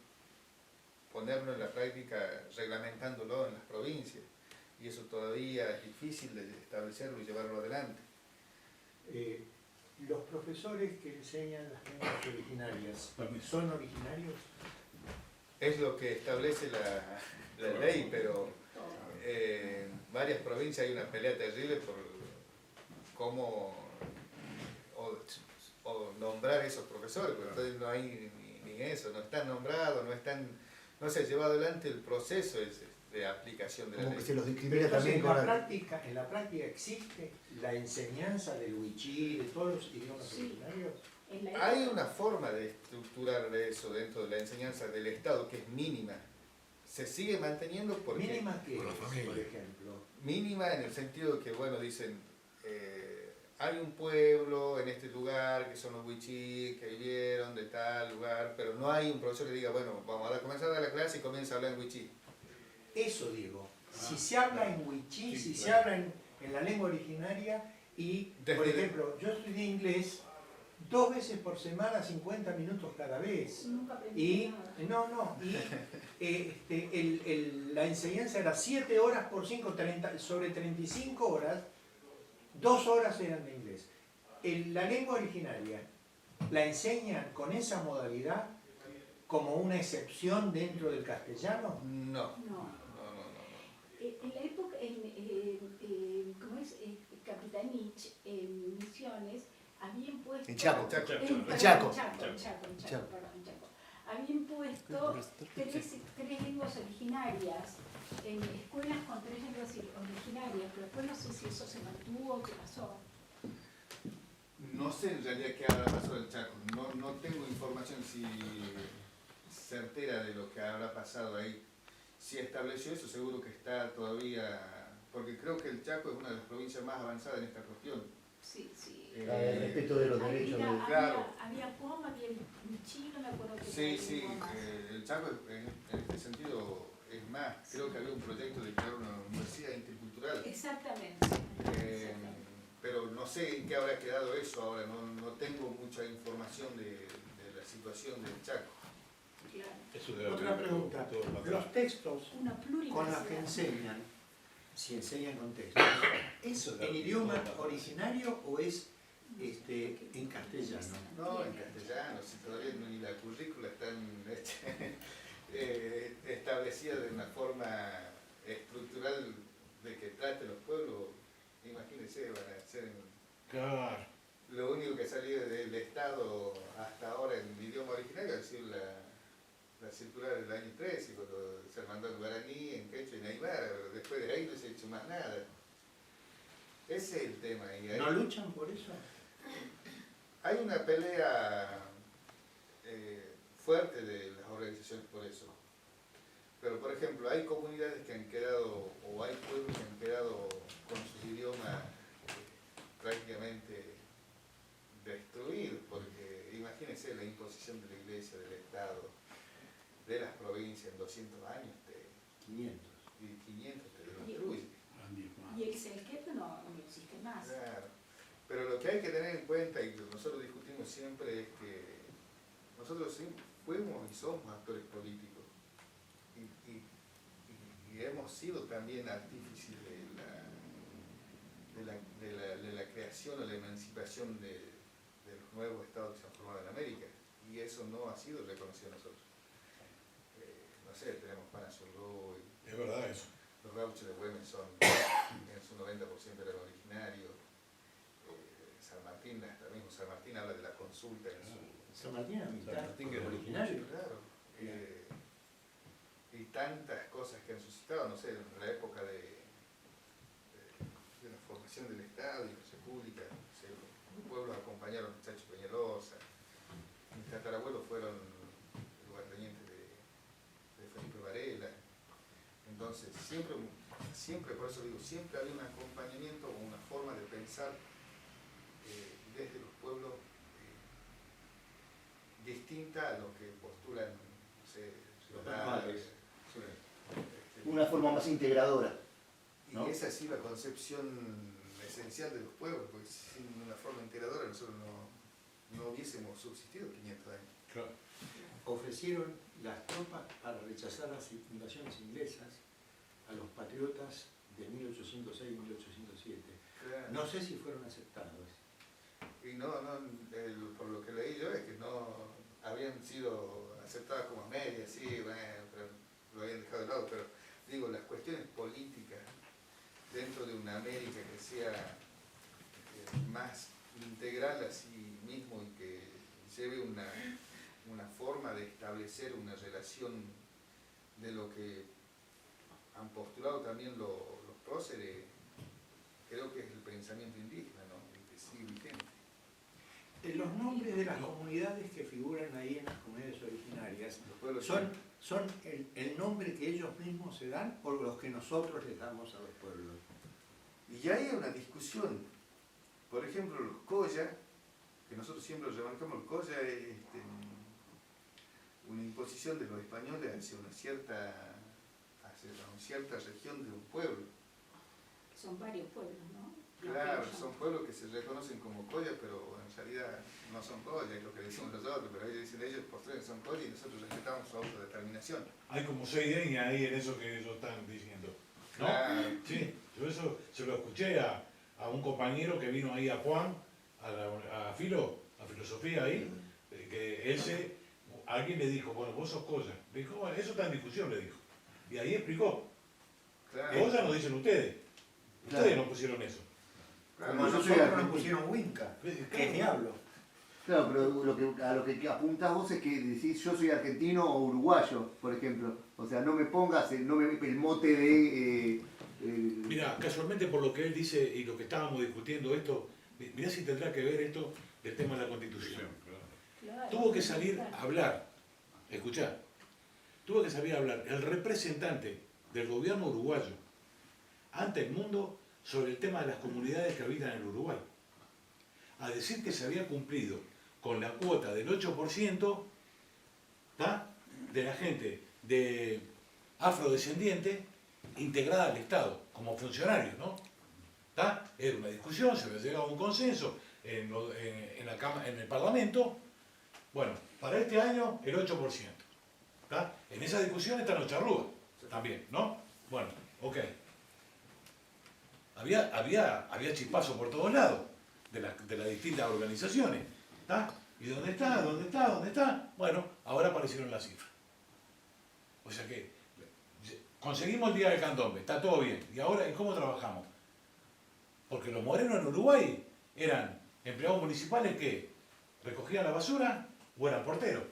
ponerlo en la práctica reglamentándolo en las provincias. Y eso todavía es difícil de establecerlo y llevarlo adelante. ¿Los profesores que enseñan las lenguas originarias son originarios? Es lo que establece la ley, pero en varias provincias hay una pelea terrible por cómo o nombrar esos profesores, porque entonces no hay ni eso, no están nombrados, no se ha llevado adelante el proceso de aplicación de la Como ley. que se los discrimina Entonces, también en la práctica existe la enseñanza del wichí, de todos los idiomas originarios. Hay una forma de estructurar eso dentro de la enseñanza del Estado que es mínima. Se sigue manteniendo porque... ¿Mínima qué es, por ejemplo? Mínima en el sentido de que, bueno, dicen, hay un pueblo en este lugar que son los wichí, que vivieron de tal lugar, pero no hay un profesor que diga, bueno, vamos a comenzar a dar la clase y comienza a hablar en wichí. Eso digo, si se habla en wichí, si se habla en la lengua originaria y, por ejemplo, yo estudié inglés 2 veces por semana, 50 minutos cada vez. Nunca aprendí Y nada. la enseñanza era 7 horas por 5, sobre 35 horas, 2 horas eran de inglés. La lengua originaria la enseñan con esa modalidad como una excepción dentro del castellano. No. En la época, ¿cómo es? Capitanich, en Misiones, habían puesto... En Chaco. Habían adoptó tres lenguas originarias en escuelas con tres lenguas originarias, pero después no sé si eso se mantuvo o qué pasó. No sé en realidad qué habrá pasado en el Chaco, no tengo información certera de lo que habrá pasado ahí. Si estableció eso, seguro que está todavía, porque creo que el Chaco es una de las provincias más avanzadas en esta cuestión. Sí, sí. El respeto de los derechos. Claro. Había Poma, había el chino, me acuerdo que Sí, había sí, más. el Chaco en este sentido es más, creo que había un proyecto de crear una universidad intercultural. Exactamente. Pero no sé en qué habrá quedado eso ahora, no tengo mucha información de la situación del Chaco. Claro. Eso debe Otra haber pregunta. todo para atrás. Los textos Una con pluriversidad. los que enseñan, si enseñan con textos, ¿es en idioma originario o es en castellano? No, en castellano, si todavía ni la currícula está establecida de una forma estructural de que trate los pueblos, imagínense, van a ser Claro. lo único que ha salido del Estado hasta ahora en el idioma originario ha sido la circular del año 13, cuando se mandó en guaraní, en quechua y en aymara, después de ahí no se ha hecho más nada. Ese es el tema. Y ahí ¿No luchan por eso? hay una pelea fuerte de las organizaciones por eso. Pero, por ejemplo, hay comunidades que han quedado, o hay pueblos que han quedado con sus idiomas prácticamente destruidos, porque imagínense la imposición de la Iglesia, del Estado, de las provincias en 200 años, 500. y 500 te destruye. Y el selquete no existe más. Claro. Pero lo que hay que tener en cuenta, y que nosotros discutimos siempre, es que nosotros fuimos y somos actores políticos. Y hemos sido también artífices de la creación o la emancipación de los nuevos estados que se han formado en América. Y eso no ha sido reconocido a nosotros. No sé, tenemos Panazurró, Es verdad eso. los gauchos de Güemes son en su 90% eran originarios. San Martín, hasta mismo San Martín habla de la consulta en su... San Martín es mitad San Martín que es originario. Claro. Y tantas cosas que han suscitado, no sé, en la época de la formación del Estado y la República, no sé, los pueblos acompañaron a Chacho Peñalosa, mis tatarabuelos fueron lugartenientes de Felipe Varela. Entonces, siempre, por eso digo, siempre había un acompañamiento o una forma de pensar desde los pueblos distinta a lo que postulan, no sé, ciudadanos. Una forma más integradora. Y ¿no? esa ha sido la concepción esencial de los pueblos, porque sin una forma integradora nosotros no hubiésemos subsistido 500 años. Claro. Ofrecieron las tropas para rechazar las invasiones inglesas a los patriotas de 1806 y 1807. Claro. No sé si fueron aceptados. Y por lo que leí yo es que no habían sido aceptadas como medias, sí, bueno, pero lo habían dejado de lado, pero digo, las cuestiones políticas dentro de una América que sea más integral a sí mismo y que lleve una forma de establecer una relación de lo que han postulado también los próceres, creo que es el pensamiento indígena, ¿no? Y que sigue vigente. Los nombres de las comunidades que figuran ahí en las comunidades originarias Los pueblos son el nombre que ellos mismos se dan o los que nosotros les damos a los pueblos. Y ya hay una discusión. Por ejemplo, los Coya, que nosotros siempre los remarcamos, el Coya es una imposición de los españoles hacia una cierta región de un pueblo. Son varios pueblos, ¿no? Claro, son pueblos que se reconocen como Coya, pero en realidad no son Coya, es lo que decimos nosotros, pero ellos dicen ellos postulan que son Coya y nosotros respetamos su autodeterminación. Hay como 6 etnias ahí en eso que ellos están diciendo. ¿No? Claro. Sí, yo eso se lo escuché a un compañero que vino ahí a Juan, a filosofía ahí, que alguien le dijo, bueno, vos sos Coya. Le dijo, bueno, eso está en discusión, le dijo. Y ahí explicó. Claro. Coya no dicen ustedes. Ustedes no pusieron eso. Claro, Como yo soy nosotros nos argentino. pusieron Winca, que es diablo. Claro, pero a lo que apuntás vos es que decís yo soy argentino o uruguayo, por ejemplo. O sea, no me pongas el mote de... Mira, casualmente por lo que él dice y lo que estábamos discutiendo esto, mirá si tendrá que ver esto del tema de la Constitución. Claro, Tuvo que salir a hablar, escuchá, tuvo que salir a hablar el representante del gobierno uruguayo ante el mundo sobre el tema de las comunidades que habitan en el Uruguay. A decir que se había cumplido con la cuota del 8% ¿tá? De la gente de afrodescendiente integrada al Estado, como funcionarios, ¿no? ¿Tá? Era una discusión, se había llegado a un consenso en el Parlamento. Bueno, para este año el 8%. ¿Tá? En esa discusión están los charrúas también, ¿no? Bueno, ok. Había chispazo por todos lados de las distintas organizaciones. ¿Tá? ¿Y dónde está? ¿Dónde está? ¿Dónde está? Bueno, ahora aparecieron las cifras. O sea que conseguimos el día del candombe, está todo bien. ¿Y ahora cómo trabajamos? Porque los morenos en Uruguay eran empleados municipales que recogían la basura o eran porteros.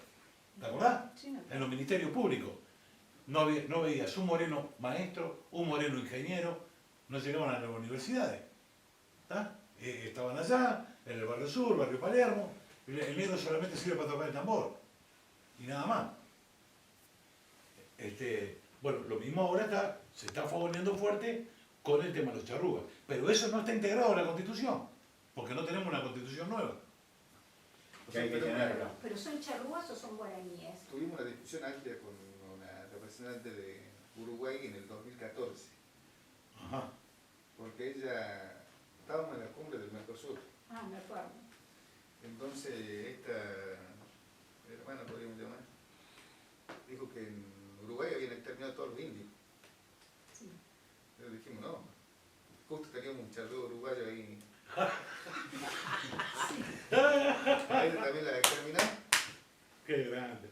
¿Te acordás? Sí, no. En los ministerios públicos. No veías un moreno maestro, un moreno ingeniero, no llegaban a las universidades. ¿Tá? Estaban allá, en el barrio sur, barrio Palermo. El negro solamente sirve para tocar el tambor. Y nada más. Bueno, lo mismo ahora se está fogoneando fuerte con el tema de los charrúas. Pero eso no está integrado en la Constitución, porque no tenemos una Constitución nueva. Que hay que tenerlo. ¿Pero son charrúas o son guaraníes? Tuvimos una discusión amplia con una representante de Uruguay en el 2014, Ajá. porque ella, estábamos en la cumbre del Mercosur, Ah, me acuerdo. entonces esta hermana, podríamos llamar, dijo que en Uruguay habían exterminado a todos los indios. Sí. Entonces dijimos, no, justo teníamos un charrúa uruguayo ahí. A él también la exterminó, Qué grande.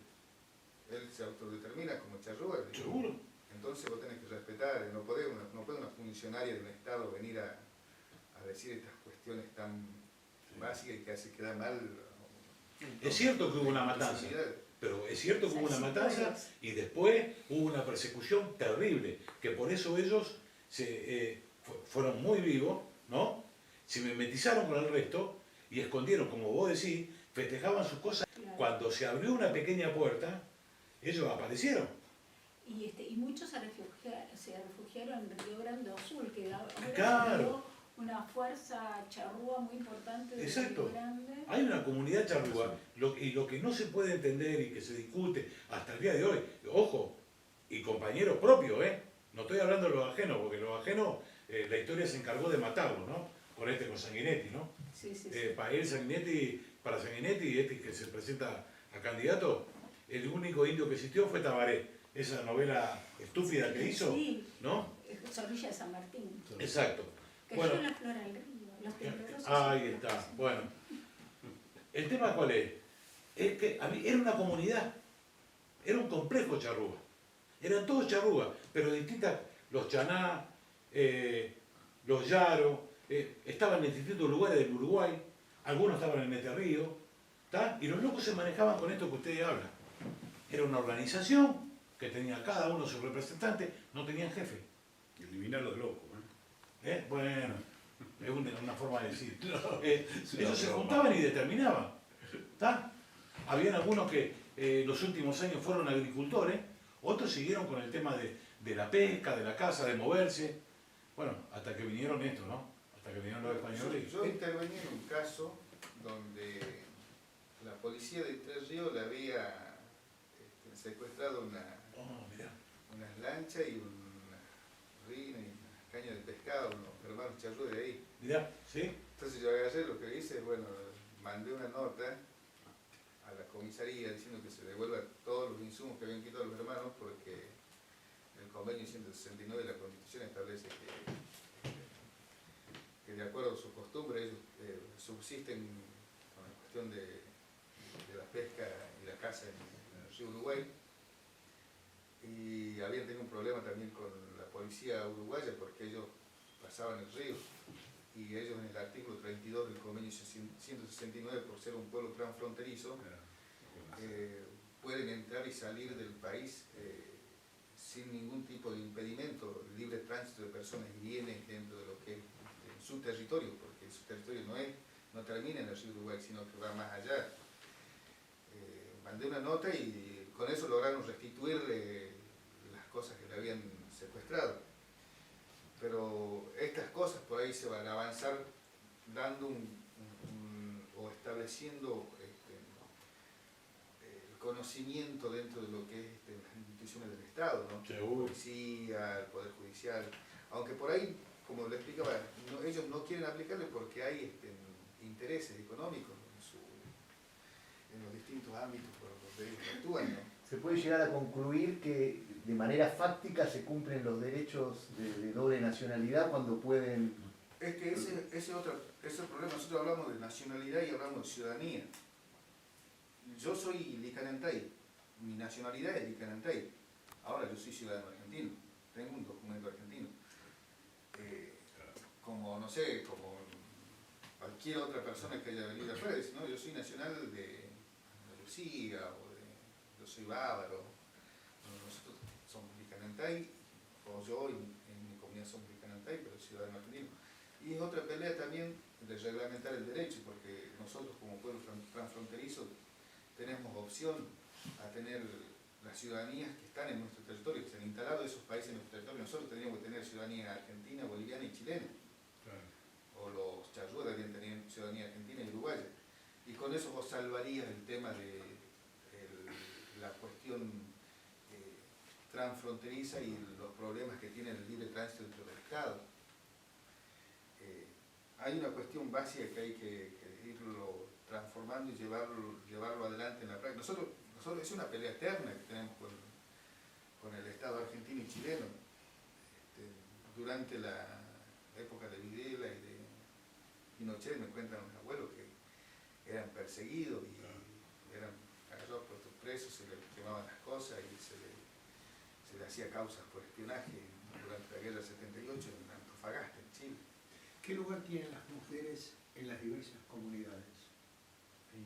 él se autodetermina como charrúa. ¿Seguro? Entonces vos tenés que respetar, no puede una funcionaria de un Estado venir a decir estas cuestiones tan básicas y que hace quedar mal. Es cierto que hubo una matanza, pero es cierto que hubo una matanza y después hubo una persecución terrible, que por eso ellos fueron muy vivos, ¿no? Se mimetizaron con el resto y escondieron, como vos decís, festejaban sus cosas. Claro. Cuando se abrió una pequeña puerta, ellos aparecieron. Y muchos se refugiaron en Río Grande do Sul, que ahora Claro. quedó una fuerza charrúa muy importante de Exacto. Río Grande. Hay una comunidad charrúa, y lo que no se puede entender y que se discute hasta el día de hoy, ojo, y compañeros propios, no estoy hablando de los ajenos, porque los ajenos, la historia se encargó de matarlos, ¿no? Con Sanguinetti, ¿no? Sí, sí, sí. Para Sanguinetti, que se presenta a candidato, el único indio que existió fue Tabaré, esa novela estúpida que hizo, Sí, ¿no? Zorrilla de San Martín. Exacto. Cayó Bueno, en la flora del río. Los temblorosos. ahí está. Bueno, el tema cuál es que era una comunidad, era un complejo charrúa. Eran todos charrúas, pero distintas, los chaná, los yaro, estaban en distintos lugares del Uruguay, algunos estaban en Mete Río, ¿tá? Y los locos se manejaban con esto que ustedes hablan. Era una organización que tenía cada uno su representante, no tenían jefe. Eliminarlo de loco. Bueno, es una forma de decir. Es una Ellos se broma. juntaban y determinaban. ¿Tá? Habían algunos que los últimos años fueron agricultores, otros siguieron con el tema de la pesca, de la caza, de moverse. Bueno, hasta que vinieron estos, ¿no? Hasta que vinieron los españoles. Yo intervení en un caso donde la policía de Tres Ríos le había secuestrado Mirá. unas lanchas y unas rinas y unas cañas de pescado, unos hermanos charrúas de ahí. Mirá, ¿sí? Entonces yo agarré, lo que hice, bueno, mandé una nota a la comisaría diciendo que se devuelvan todos los insumos que habían quitado los hermanos porque el convenio 169 de la Constitución establece que de acuerdo a su costumbre ellos subsisten con la cuestión de la pesca y la caza en el río Uruguay, y habían tenido un problema también con la policía uruguaya porque ellos pasaban el río y ellos en el artículo 32 del convenio 169, por ser un pueblo transfronterizo, pueden entrar y salir del país sin ningún tipo de impedimento, libre tránsito de personas y bienes dentro de lo que es su territorio, porque su territorio no termina en el río Uruguay, sino que va más allá. Mandé una nota y con eso lograron restituirle las cosas que le habían secuestrado. Pero estas cosas por ahí se van a avanzar dando o estableciendo el conocimiento dentro de lo que es las instituciones del Estado, ¿no? Seguro. La policía, el Poder Judicial, aunque por ahí, como le explicaba, ellos no quieren aplicarle porque hay intereses económicos en los distintos ámbitos por donde ellos actúan, ¿no? Se puede llegar a concluir que de manera fáctica se cumplen los derechos de doble nacionalidad cuando pueden... Es que ese es el problema. Nosotros hablamos de nacionalidad y hablamos de ciudadanía. Yo soy licanantay, mi nacionalidad es licanantay. Ahora yo soy ciudadano argentino, tengo un documento argentino. Como, no sé, como cualquier otra persona que haya venido de afuera, dice, no, yo soy nacional de Lucía, o yo soy bávaro. Nosotros somos licanantay, o yo en mi comunidad somos licanantay, pero ciudadano argentino. Y es otra pelea también de reglamentar el derecho, porque nosotros como pueblo transfronterizo tenemos opción a tener las ciudadanías que están en nuestro territorio, que se han instalado esos países en nuestro territorio. Nosotros tendríamos que tener ciudadanía argentina, boliviana y chilena. Claro. O los charrúas deberían tener ciudadanía argentina y uruguaya. Y con eso vos salvarías el tema de la cuestión transfronteriza y los problemas que tiene el libre tránsito dentro del Estado. Hay una cuestión básica que hay que irlo transformando y llevarlo adelante en la práctica. Nosotros es una pelea eterna que tenemos con el Estado argentino y chileno. Durante la época de Videla y de Pinochet me cuentan los abuelos que eran perseguidos y eran agarrados, puestos presos, se les quemaban las cosas y se le hacía causas por espionaje durante la guerra del 78 en Antofagasta, en Chile. ¿Qué lugar tienen las mujeres en las diversas comunidades?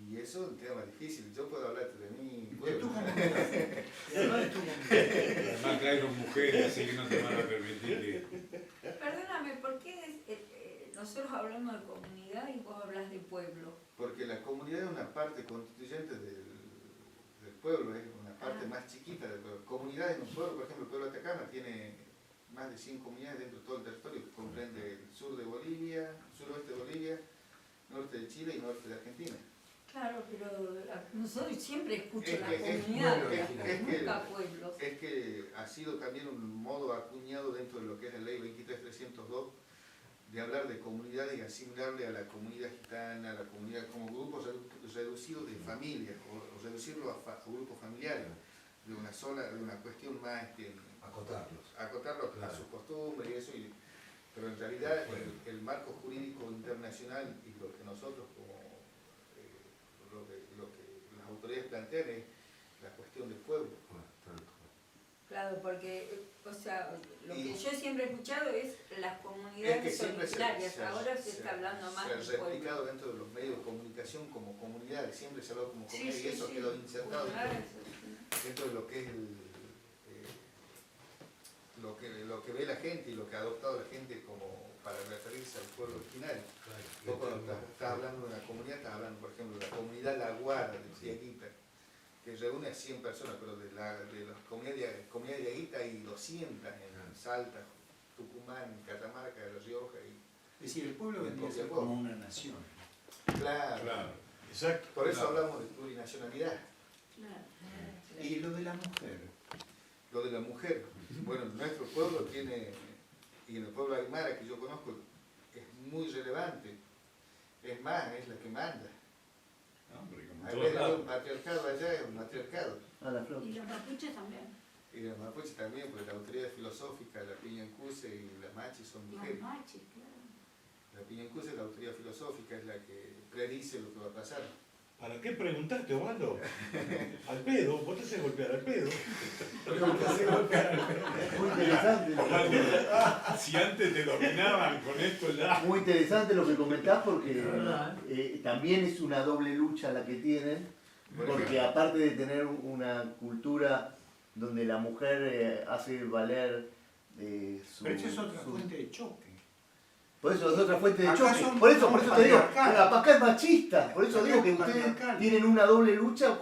Y eso es un tema difícil. Yo puedo hablarte de mí. De tu comunidad. De tu comunidad. Además que hay dos mujeres, así que no te van a permitir que... Perdóname, ¿por qué nosotros hablamos de comunidad y vos hablas de pueblo? Porque la comunidad es una parte constituyente del pueblo, es una parte más chiquita del pueblo. Comunidades en un pueblo, por ejemplo, el pueblo de Atacama tiene más de 100 comunidades dentro de todo el territorio, que comprende el sur de Bolivia, suroeste de Bolivia, norte de Chile y norte de Argentina. Claro, pero nosotros siempre escucho Es la que- es- comunidad, es que- nunca pueblos. Es que ha sido también un modo acuñado dentro de lo que es la ley 23.302 de hablar de comunidades y asimilarle a la comunidad gitana, a la comunidad como grupos reducidos de familias, o reducirlo a grupos familiares, de una cuestión más, acotarlo a sus costumbres y eso, pero en realidad el marco jurídico internacional y lo que nosotros como lo que las autoridades plantean es la cuestión del pueblo. Claro, porque, o sea, lo Y- que yo siempre he escuchado es las comunidades siempre solitarias, ahora se está hablando más se ha del pueblo. replicado dentro de los medios de comunicación como comunidades, siempre se ha hablado como Sí, comunidad sí, y eso sí. quedó insertado Claro, dentro, eso sí. dentro de lo que es lo que ve la gente y lo que ha adoptado la gente como para referirse al pueblo originario. Vos cuando estás hablando de una comunidad, estás hablando, por ejemplo, de la comunidad Laguara de Cieguita, que reúne a 100 personas, pero de las comunidades de Aguita hay 200 en Salta, Tucumán, Catamarca, La Rioja. Es decir, el pueblo vendría a ser Copiapó. como una nación. Claro. Claro, exacto. Por eso Claro. hablamos de plurinacionalidad. Claro. Y lo de la mujer. Lo de la mujer. Bueno, nuestro pueblo tiene, y en el pueblo aymara que yo conozco, es muy relevante. Es más, es la que manda. Hombre, como en Hay todos un lados. patriarcado allá, es un matriarcado. A la flor. Y los mapuches también. Y los mapuches también, porque la autoridad filosófica, la Piñancuse y la Machi son Los mujeres. maches, claro. La Piñancuse, la autoridad filosófica, es la que predice lo que va a pasar. ¿Para qué preguntaste, Osvaldo? Al pedo, vos te haces golpear al pedo. Muy interesante. Si antes te dominaban con esto ya. Muy interesante lo que comentás porque también es una doble lucha la que tienen, porque aparte de tener una cultura donde la mujer hace valer su... Pero esa es otra su- fuente de choque. Por eso es otra fuente de Acá choque. son- Por eso somos te digo, patriarcales. acá es machista. Por eso Acá digo es que ustedes patriarcal. tienen una doble lucha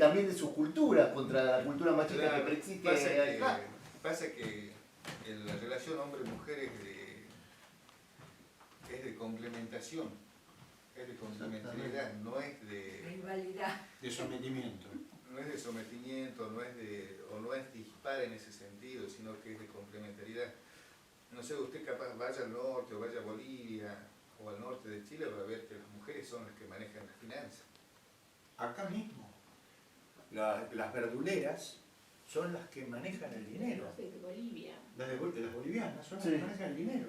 también de su cultura contra la cultura machista Claro, que existe acá. pasa que la relación hombre-mujer es de complementación, es de complementariedad, no es de, Rivalidad. De sometimiento. no es de sometimiento, no es dispar en ese sentido, sino que es de complementariedad. No sé, usted capaz vaya al norte o vaya a Bolivia o al norte de Chile, va a ver que las mujeres son las que manejan las finanzas. Acá mismo. Las verduleras son las que manejan el dinero. Los de Bolivia. Las bolivianas son las Sí. que manejan el dinero.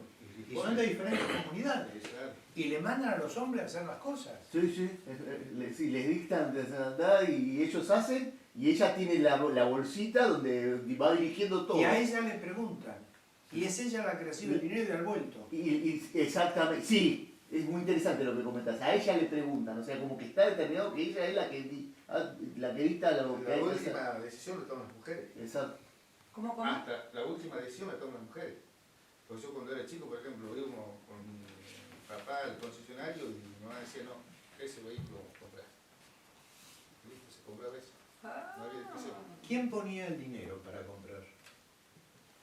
Y Y son de diferentes comunidades. Claro. Y le mandan a los hombres a hacer las cosas. Sí, sí, sí, les dictan desandar y ellos hacen y ella tiene la bolsita donde va dirigiendo todo. Y a ella le preguntan. Y es ella la que recibe el dinero y da el vuelto. Exactamente, sí, es muy interesante lo que comentas. A ella le preguntan, o sea, como que está determinado que ella es la que dicta lo que La hay que hacer. última decisión la toman las mujeres. Exacto. ¿Cómo? Hasta la última decisión la toman las mujeres. Porque yo cuando era chico, por ejemplo, íbamos con mi papá al concesionario y mi mamá decía, no, ese vehículo vamos a comprar. Listo, se compraba eso. No había discusión. ¿Quién ponía el dinero para comprar?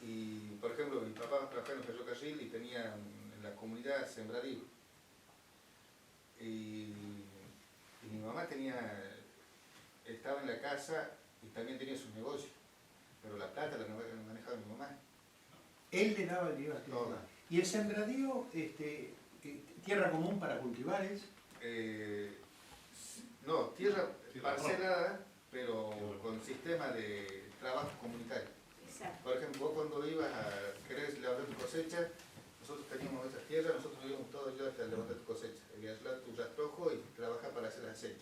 Y, por ejemplo, mi papá trabajaba en el ferrocarril y tenía en la comunidad sembradío. Y mi mamá estaba en la casa y también tenía sus negocios. Pero la plata la manejaba mi mamá. Él le daba el dinero a ti. Toda. Y el sembradío, tierra común para cultivar es. No, tierra Tierra parcelada, pero con sistema de trabajo comunitario. Exacto. Por ejemplo, vos cuando ibas a querer levantar tu cosecha, nosotros teníamos esas tierras, nosotros íbamos todos yo hasta levantar tu cosecha. Y aislar tu rastrojo y trabajar para hacer la aceite.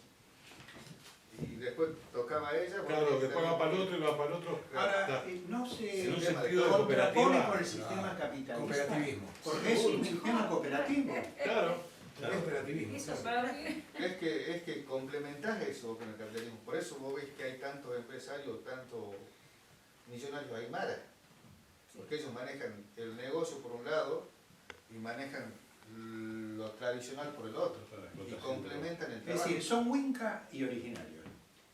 Y después tocaba a ella. Claro, porque después va para el otro y va para el otro. Ahora, no se En un sistema de sentido de contrapone cooperativa. con el sistema capitalista. Cooperativismo. Porque es un sistema cooperativo. Claro. Es cooperativismo. Eso claro. para Es que complementás eso con el capitalismo. Por eso vos ves que hay tantos empresarios, tantos millonarios aymara. Porque ellos manejan el negocio por un lado y manejan lo tradicional por el otro. Y complementan el Es trabajo. decir, son Winca y originarios.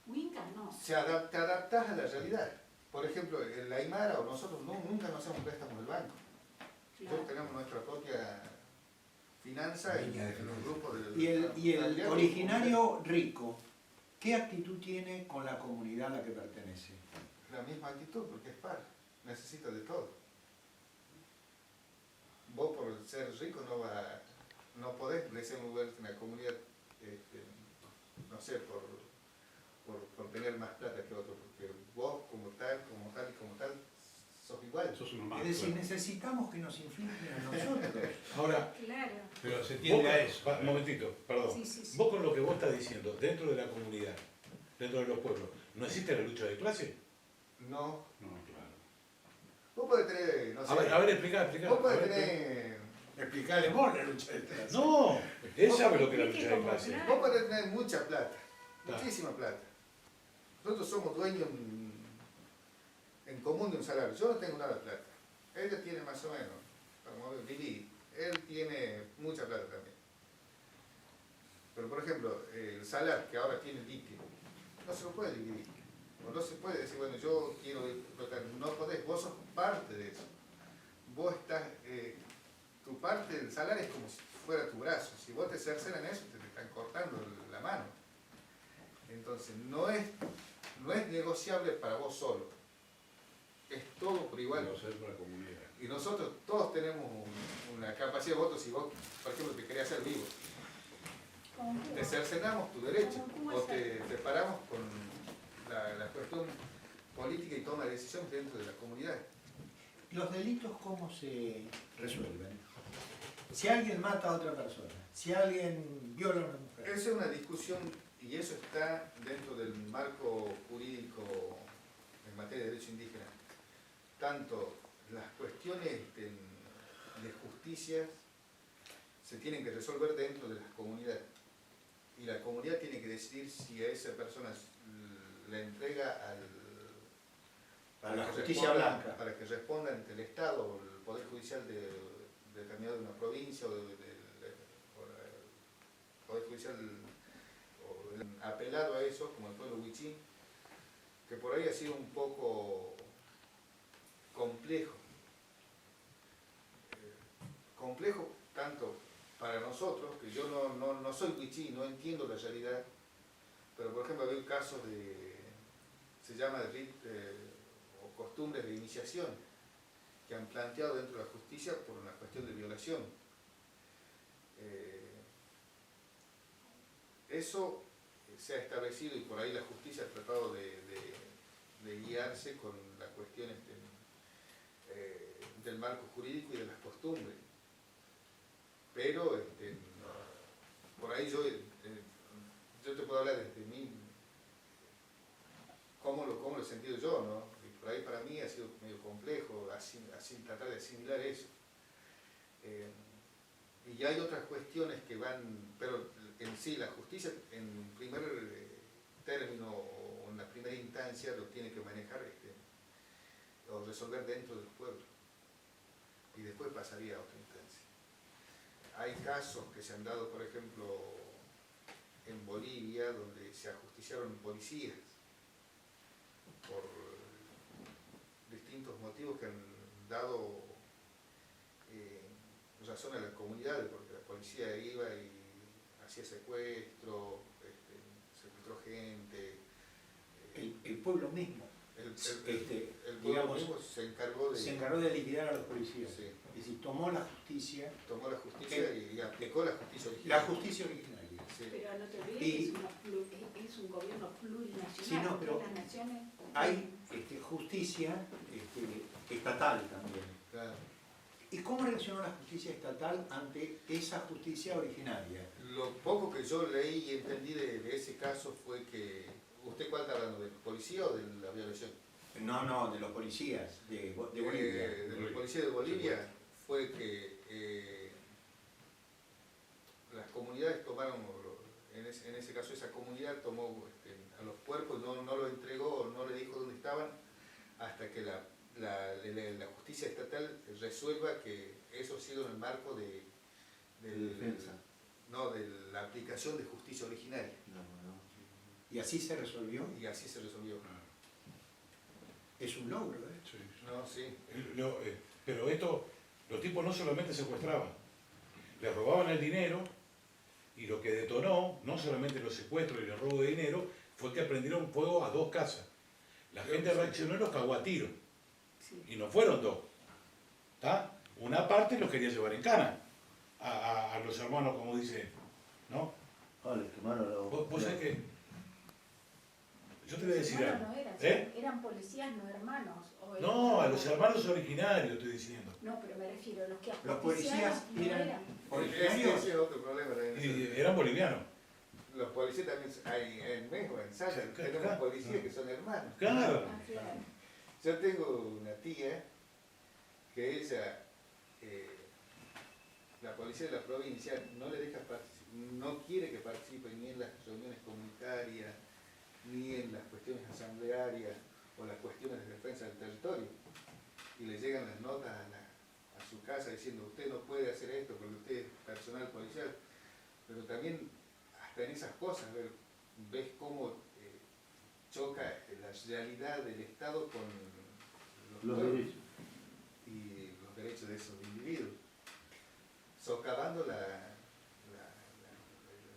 Winca no. Te adaptás a la realidad. Por ejemplo, el aymara o nosotros nunca nos hacemos préstamos del banco. Nosotros tenemos nuestra propia finanza Línea de en los finanzas. grupos del... Y el originario rico, ¿qué actitud tiene con la comunidad a la que pertenece? La misma actitud, porque es par, necesita de todo. Vos por ser rico no podés desenvolverte en la comunidad, no sé, por tener más plata que otro, porque vos como tal, sos igual. Sos uno más. Es decir, claro. necesitamos que nos influyen a nosotros. Ahora, Claro. Pero se vos, tiende a eso. un momentito, perdón. Sí, sí, sí. Vos con lo que vos estás diciendo, dentro de la comunidad, dentro de los pueblos, ¿no existe la lucha de clase? No, No, claro. vos podés tener, no sé, A ver, explica. vos podés A ver, tener, Explicarle vos la lucha de clases. No, él sabe lo que es la lucha de clase. vos podés tener mucha plata, Ah. muchísima plata. Nosotros somos dueños en común de un salario. Yo no tengo nada de plata. Ella tiene más o menos, para vivir. Él tiene mucha plata también. Pero por ejemplo, el salario que ahora tiene líquido, no se lo puede dividir. O no se puede decir, bueno, yo quiero explotar. No podés, vos sos parte de eso. Vos estás, tu parte del salario es como si fuera tu brazo. Si vos te cercenan eso, te están cortando la mano. Entonces, no es negociable para vos solo. Es todo por igual. Igual ser para la comunidad. Y nosotros todos tenemos una capacidad de voto si vos, por ejemplo, te querés hacer vivo. Como Te Cuba. cercenamos tu derecho Como o Cuba, te separamos con la cuestión política y toma de decisiones dentro de la comunidad. ¿Los delitos cómo se resuelven? si alguien mata a otra persona, si alguien viola a una mujer. Esa es una discusión y eso está dentro del marco jurídico en materia de derecho indígena. Tanto las cuestiones de justicia se tienen que resolver dentro de las comunidades. Y la comunidad tiene que decidir si a esa persona la entrega Para la justicia blanca. para que responda ante el Estado o el Poder Judicial determinado de una provincia o el Poder Judicial apelado a eso, como el pueblo huichí, que por ahí ha sido un poco complejo. Complejo tanto para nosotros, que yo no soy huichí, no entiendo la realidad, pero por ejemplo había casos se llama o costumbres de iniciación, que han planteado dentro de la justicia por una cuestión de violación. Eso se ha establecido y por ahí la justicia ha tratado de guiarse con las cuestiones del marco jurídico y de las costumbres. Pero por ahí yo te puedo hablar desde mí, cómo lo he sentido yo, ¿no? Y por ahí para mí ha sido medio complejo tratar de asimilar eso. Y hay otras cuestiones que van, pero en sí la justicia en primer término o en la primera instancia lo tiene que manejar o resolver dentro del pueblo. Y después pasaría a otra instancia. Hay casos que se han dado, por ejemplo, en Bolivia, donde se ajusticiaron policías por distintos motivos que han dado razón a las comunidades, porque la policía iba y hacía secuestro, secuestró gente. El pueblo mismo. El pueblo digamos, mismo se encargó de liquidar a los policías. Sí. Es decir, tomó la justicia. Tomó la justicia y aplicó la justicia original. La justicia originaria. Sí. Pero no te olvides Y- que es un gobierno plurinacional. Sí, no, pero las naciones... hay justicia estatal también. Claro. ¿Y cómo reaccionó la justicia estatal ante esa justicia originaria? Lo poco que yo leí y entendí de ese caso fue que... ¿Usted cuál está hablando? ¿Del policía o de la violación? No, de los policías de Bolivia. De los policías de Bolivia fue que las comunidades tomaron, en ese caso esa comunidad tomó a los cuerpos, no los entregó, no le dijo dónde estaban, hasta que la justicia estatal resuelva que eso ha sido en el marco de defensa. No, de la aplicación de justicia originaria. ¿Y así se resolvió? Y así se resolvió. Es un logro, ¿eh? Sí, sí. No, sí. Pero los tipos no solamente secuestraban, les robaban el dinero y lo que detonó, no solamente los secuestros y el robo de dinero, fue que prendieron fuego a 2 casas. La gente reaccionó y los cagó a tiro. Sí. Y no fueron 2. ¿Tá? Una parte los quería llevar en cana a los hermanos, como dice, ¿no? Vale, quemaron los... Vos sabés que... Yo te voy a decir Hermanos algo. no eran, ¿Eh? eran policías, no hermanos. O No, a eran- los hermanos originarios estoy diciendo. No, pero me refiero a los que Los policías ajusticiaron, no eran Ese originarios. es otro problema también. Y eran bolivianos. Los policías también hay en México, en Salta, Sí, tenemos claro. policías que son hermanos. Claro. Ah, claro. Yo tengo una tía que ella, la policía de la provincia no le deja no quiere que participe ni en las reuniones comunitarias, ni en las cuestiones asamblearias o las cuestiones de defensa del territorio. Y le llegan las notas a su casa diciendo usted no puede hacer esto porque usted es personal policial. Pero también hasta en esas cosas ves cómo choca la realidad del Estado con Los pueblos derechos. y los derechos de esos individuos, socavando el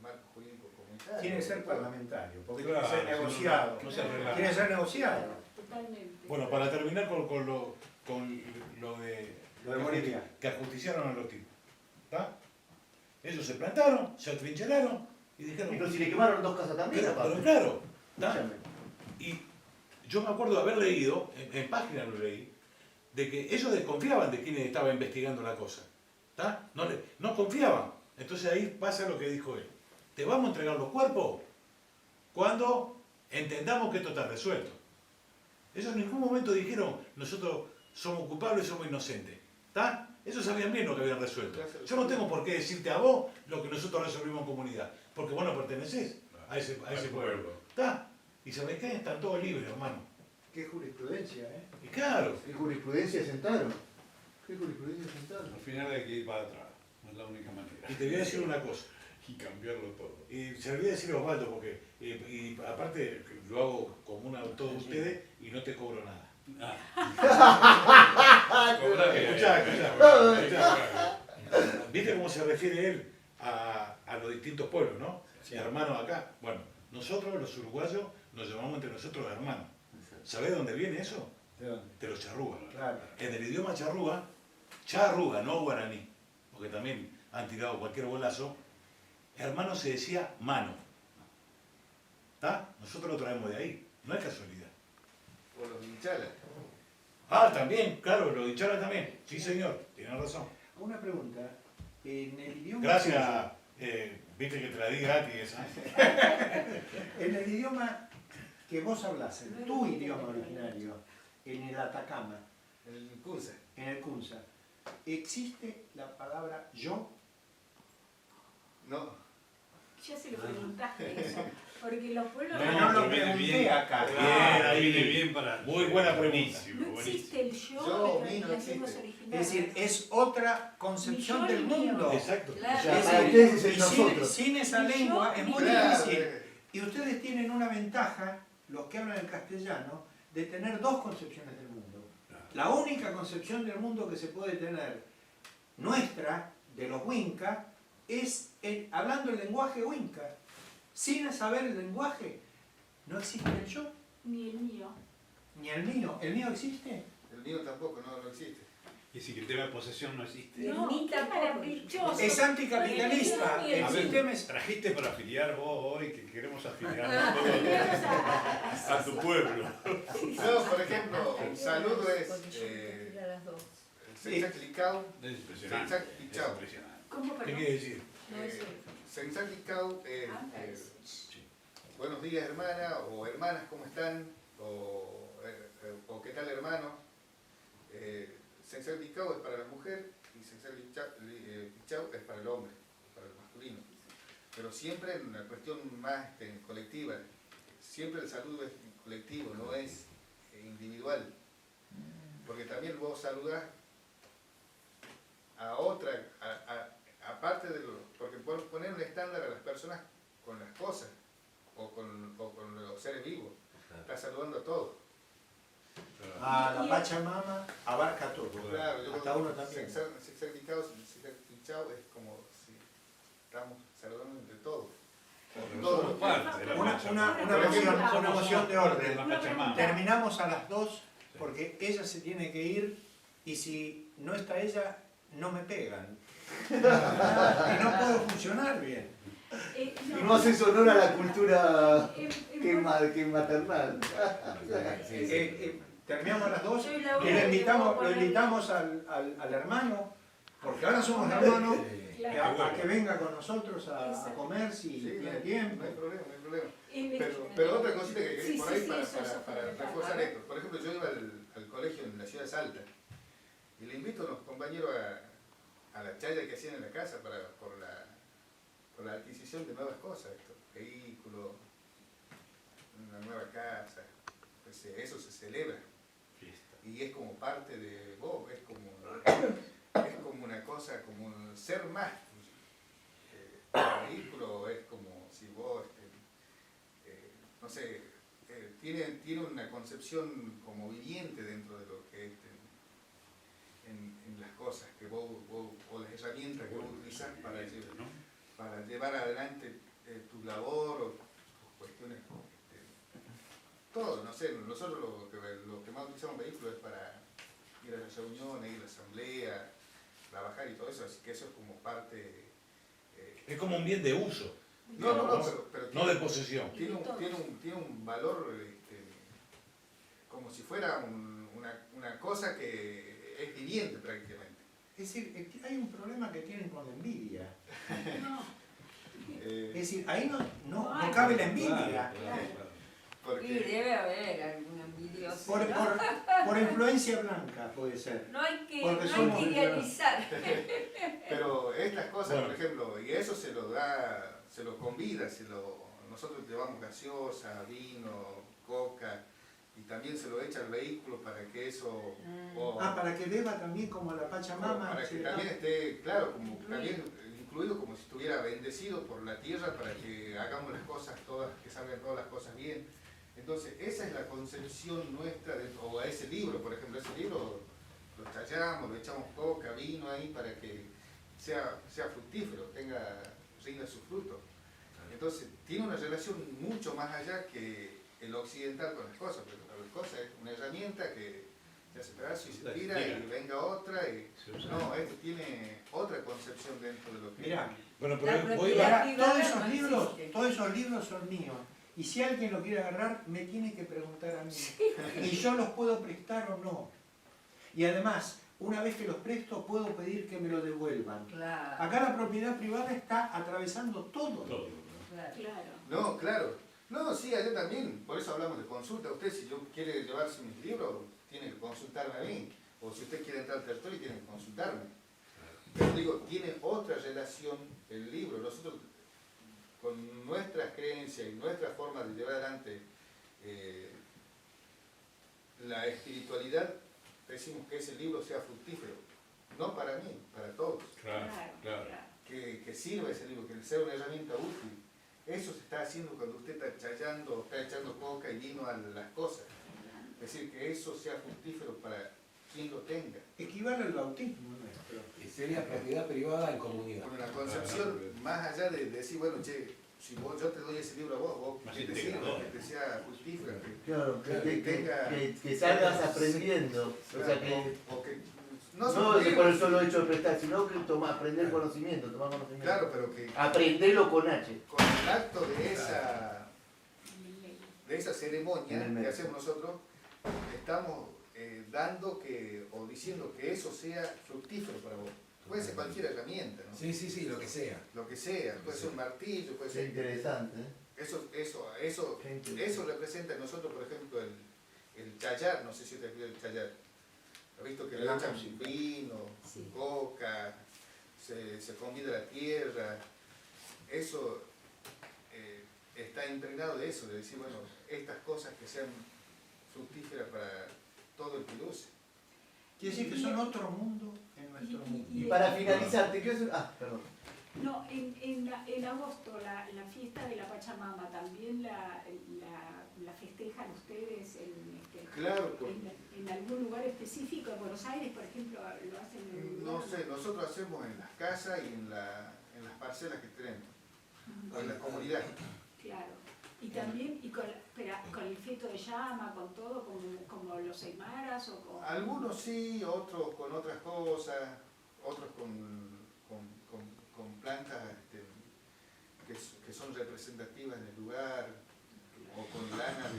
marco jurídico comunitario. Tiene que ser parlamentario, porque Claro, tiene que ser negociado. no se arregla. Tiene que ser negociado. Totalmente. Bueno, para terminar con lo de Lo de Bolivia. que ajusticiaron a los tipos. ¿Tá? Ellos se plantaron, se atrincheraron y dijeron... Pero si le quemaron 2 casas también, Pero aparte. claro, ¿tá? Escúchame. Y yo me acuerdo de haber leído, en páginas lo leí, de que ellos desconfiaban de quién estaba investigando la cosa. ¿Tá? No confiaban. Entonces ahí pasa lo que dijo él. Te vamos a entregar los cuerpos cuando entendamos que esto está resuelto. Ellos en ningún momento dijeron, nosotros somos culpables y somos inocentes. ¿Está? Ellos sabían bien lo que habían resuelto. Yo no tengo por qué decirte a vos lo que nosotros resolvimos en comunidad, porque vos no pertenecés a ese pueblo. ¿Está? Y ¿sabés qué? Están todos libres, hermano. Qué jurisprudencia, ¿eh? Y claro, ¿Qué jurisprudencia sentaron? ¿Qué jurisprudencia sentaron? Al final hay que ir para atrás, no es la única manera. y te voy a decir una cosa. Y cambiarlo todo. Y se lo voy a decir a Osvaldo, porque y aparte lo hago como una todos ustedes y no te cobro nada. Escuchá. ¿Viste cómo se refiere él a los distintos pueblos, no? Sí. Hermanos acá. Bueno, nosotros los uruguayos nos llamamos entre nosotros hermanos. ¿Sabés dónde viene eso? ¿De dónde? De los charrúas. Claro. En el idioma charrúa, no guaraní, porque también han tirado cualquier bolazo, hermano se decía mano. ¿Está? Nosotros lo traemos de ahí, no es casualidad. O los hinchalas. Ah, también, claro, lo dicharon también. Sí, señor, tiene razón. Una pregunta. En el idioma... Gracias, viste que te la di gratis esa. En el idioma que vos hablás, en tu idioma originario, en el Atacama, El Kunza. en el Kunza, ¿existe la palabra yo? No. Ya se lo preguntaste eso, porque los pueblos No, no lo viene pregunté bien. acá. Bien, ahí. Viene bien para... Muy buena pregunta. Buenísimo, no existe buenísimo. el Yo, pero mí en no las lenguas existe. originarias. Es decir, es otra concepción Ni yo del ni mío. mundo. Exacto. Claro. O sea, Es Para decir, ustedes es el y nosotros. sin esa Ni yo lengua es ni muy mío. difícil. Y ustedes tienen una ventaja, los que hablan el castellano, de tener dos concepciones del mundo. La única concepción del mundo que se puede tener, nuestra, de los Winca, es hablando el lenguaje Winca. Sin saber el lenguaje, no existe el yo, Ni el mío. ni el mío. ¿El mío existe? El mío tampoco, no existe. Y si que el tema de posesión no existe. No, Ni qué tampoco. maravilloso. Es anticapitalista. Ni El A ver, sistema es... trajiste para afiliar vos hoy, que queremos afiliar a tu pueblo. No, por ejemplo, un saludo es A las dos. Sensaclicao. Es impresionante. Sensac Es Pichao. impresionante. ¿Cómo, ¿qué perdón? quiere decir? No es Sensaclicao buenos días hermana o hermanas, ¿cómo están? O ¿qué tal hermano? Sensaclicao es para la mujer y Sensaclicao es para el hombre, para el masculino. Pero siempre en una cuestión más colectiva. Siempre el saludo es colectivo, no es individual. Porque también vos saludás a otra, aparte de lo, porque poner un estándar a las personas con las cosas o con los seres vivos. Estás saludando a todos. A la Pachamama abarca todo. Claro, yo Hasta uno también. Sexaglicao es como si estamos saludando entre todos. Pero Todos somos los parte de la Una Pachamama. moción de orden. La Pachamama. Terminamos a las 2 porque ella se tiene que ir y si no está ella, no me pegan. Y no puedo funcionar bien. Eh, Y no haces honor a la cultura en- que maternal. Terminamos a las 2 Soy y la única lo que invitamos, puedo lo poner- invitamos al hermano, porque ahora somos hermanos, Claro. a que venga con nosotros a Exacto. comer si Sí, tiene no tiempo. hay problema, no hay problema. en- Pero otra cosita que Sí, por sí, ahí sí, para, eso es para fundamental. reforzar esto. Por ejemplo, yo iba al colegio en la ciudad de Salta y le invito a los compañeros a la chaya que hacían en la casa por la adquisición de nuevas cosas, vehículos, una nueva casa. Pues, eso se celebra Fiesta. y es como parte de vos, es como una cosa, como ser más. El vehículo es como si vos, no sé, tiene una concepción como viviente dentro de lo que es en las cosas que vos o las herramientas que vos utilizás para llevar adelante tu labor o tus cuestiones. Todo, no sé, nosotros lo que más utilizamos vehículos es para ir a las reuniones, ir a la asamblea, trabajar y todo eso, así que eso es como parte. Es como un bien de uso, No, digamos, pero no de posesión. tiene un valor como si fuera una cosa que es viviente prácticamente. Es decir, hay un problema que tienen con la envidia. No, Es decir, ahí no Ay, cabe la Claro, envidia. claro, claro. y Porque, debe haber algún envidioso. Por, ¿no? por influencia blanca puede ser. No hay que, porque no hay somos que idealizar. pero estas cosas, Bueno. por ejemplo, y eso se lo convida, nosotros llevamos gaseosa, vino, coca, y también se lo echa al vehículo para que eso... o- Para que beba también como la como Pachamama. para que sí, también esté, claro, como Incluido. también incluido como si estuviera bendecido por la tierra para que hagamos las cosas todas, que salgan todas las cosas bien. Entonces, esa es la concepción nuestra, o a ese libro, por ejemplo, ese libro lo tallamos, le echamos coca, vino ahí para que sea fructífero, rinda su fruto. Entonces, tiene una relación mucho más allá que el occidental con las cosas, pero las cosas es una herramienta que se hace pedazo y se tira y venga otra. No, esto tiene otra concepción dentro de lo que... Mirá, Bueno, La pero voy propiedad a... privada todos no existe. esos libros son míos. Y si alguien lo quiere agarrar, me tiene que preguntar a mí. Y yo los puedo prestar o no. Y además, una vez que los presto, puedo pedir que me lo devuelvan. Claro, Acá la propiedad privada está atravesando todo. Todo, ¿no? claro. Claro. No, claro. No, sí, allá también, por eso hablamos de consulta. Usted, si yo quiere llevarse mis libros, tiene que consultarme a mí. O si usted quiere entrar al territorio, tiene que consultarme. Pero digo, tiene otra relación el libro. Nosotros, con nuestras creencias y nuestra forma de llevar adelante la espiritualidad, decimos que ese libro sea fructífero. No para mí, para todos. Claro, claro. Que sirva ese libro, que sea una herramienta útil. Eso se está haciendo cuando usted está echando coca y vino a las cosas. Es decir, que eso sea fructífero para quien lo tenga. Equivale al bautismo nuestro. Y sería propiedad privada en comunidad. Con una concepción más allá de decir, bueno, che, si yo te doy ese libro a vos Más que te integrador. sirva, que te sea fructífero, Claro, tenga- que salgas aprendiendo. O sea, que o que no no es por el solo hecho de prestar, sino que aprender conocimiento, tomar conocimiento. claro, pero que Aprenderlo con H. con el acto de esa ceremonia En el medio. que hacemos nosotros, estamos dando o diciendo que eso sea fructífero para vos. Puede ser cualquier herramienta, ¿no? Sí, sí, sí, lo que sea. Lo que sea, puede ser un martillo, puede Qué ser... interesante. Eso Qué eso representa en nosotros, por ejemplo, el chayar, no sé si te has visto el chayar. ¿Has visto que le La echan música. vino, Sí. coca, se convida la tierra? Eso está impregnado de eso, de decir, bueno, estas cosas que sean fructíferas para todo el que lo use. Quiere decir que son otro mundo en nuestro mundo. Y para finalizar, te quiero hacer... perdón. No, en agosto, la fiesta de la Pachamama, ¿también la festejan ustedes Claro, en algún lugar específico? En Buenos Aires, por ejemplo, lo hacen en un no lugar. sé, nosotros hacemos en las casas y en las parcelas que tenemos, o en la comunidad. Claro. Y también con el feto de llama, con todo, como los aymaras o con... Algunos sí, otros con otras cosas, otros con plantas que son representativas en el lugar, o con lana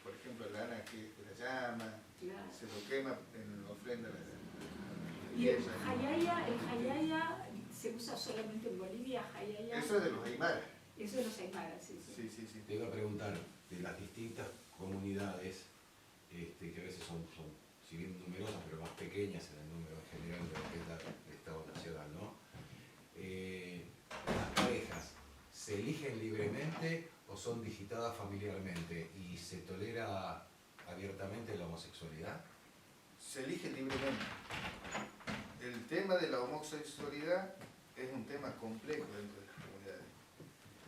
por ejemplo, lana que es de la llama, Claro. se lo quema en ofrenda a la Y el vieja. hayaya se usa solamente en Bolivia, hayaya. Eso es de los aymaras. Eso de los aymaras, sí. Sí. Te iba a preguntar, de las distintas comunidades, que a veces son, si bien numerosas, pero más pequeñas en el número general de lo que es el Estado Nacional, ¿no? Las parejas, ¿se eligen libremente o son digitadas familiarmente? ¿Y se tolera abiertamente la homosexualidad? Se elige libremente. El tema de la homosexualidad es un tema complejo dentro de las comunidades.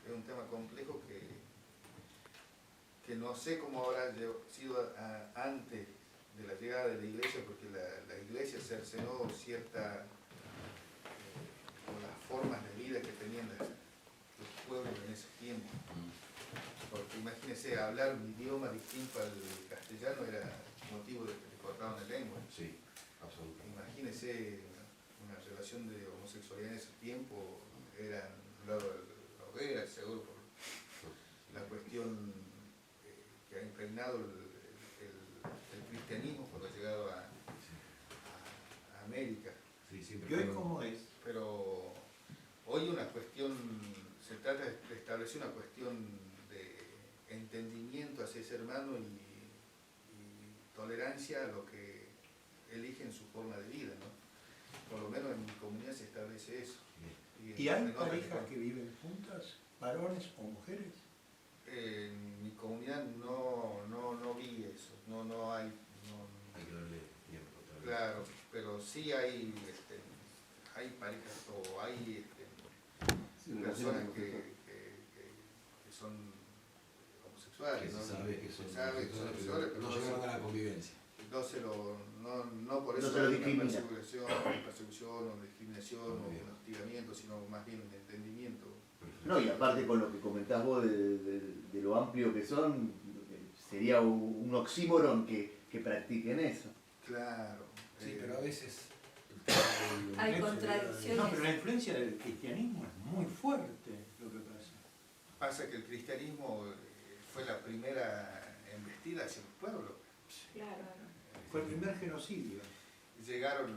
Es un tema complejo que no sé cómo habrá sido antes de la llegada de la iglesia, porque la iglesia cercenó ciertas las formas de vida que tenían los pueblos en ese tiempo. Porque imagínense, hablar un idioma distinto al castellano era motivo de que le cortaban la lengua. Sí, absolutamente. Imagínense una relación de homosexualidad en ese tiempo, era un lado de la hoguera, seguro por la cuestión que ha impregnado el cristianismo cuando ha llegado a América. Sí, siempre ¿Y hoy fueron- cómo es? Pero trata de establecer una cuestión de entendimiento hacia ese hermano y tolerancia a lo que eligen su forma de vida, ¿no? Por lo menos en mi comunidad se establece eso. ¿Y hay en otras parejas que viven juntas, varones o mujeres? En mi comunidad no vi eso, no hay, Hay que darle tiempo otra vez. claro, pero sí hay parejas o hay personas que son homosexuales, Que ¿no? se sabe que son Se sabe que son homosexuales, pero no llegaron a la convivencia. no por No eso se lo hay una discrimina. persecución o discriminación Muy o bien. un hostigamiento, sino más bien un entendimiento. No, y aparte con lo que comentás vos de lo amplio que son, sería un oxímoron que practiquen eso. Claro. Sí, pero a veces... Hay No, contradicciones. pero la influencia del cristianismo es muy fuerte, lo que pasa. Pasa que el cristianismo fue la primera embestida hacia el pueblo. Claro. Fue el primer genocidio. Llegaron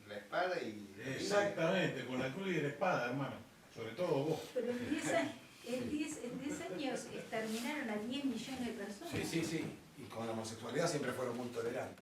la espada y... Exactamente, con la cruz y la espada, hermano. Sobre todo vos. Pero en 10 años exterminaron a 10 millones de personas. Sí. Y con la homosexualidad siempre fueron muy tolerantes.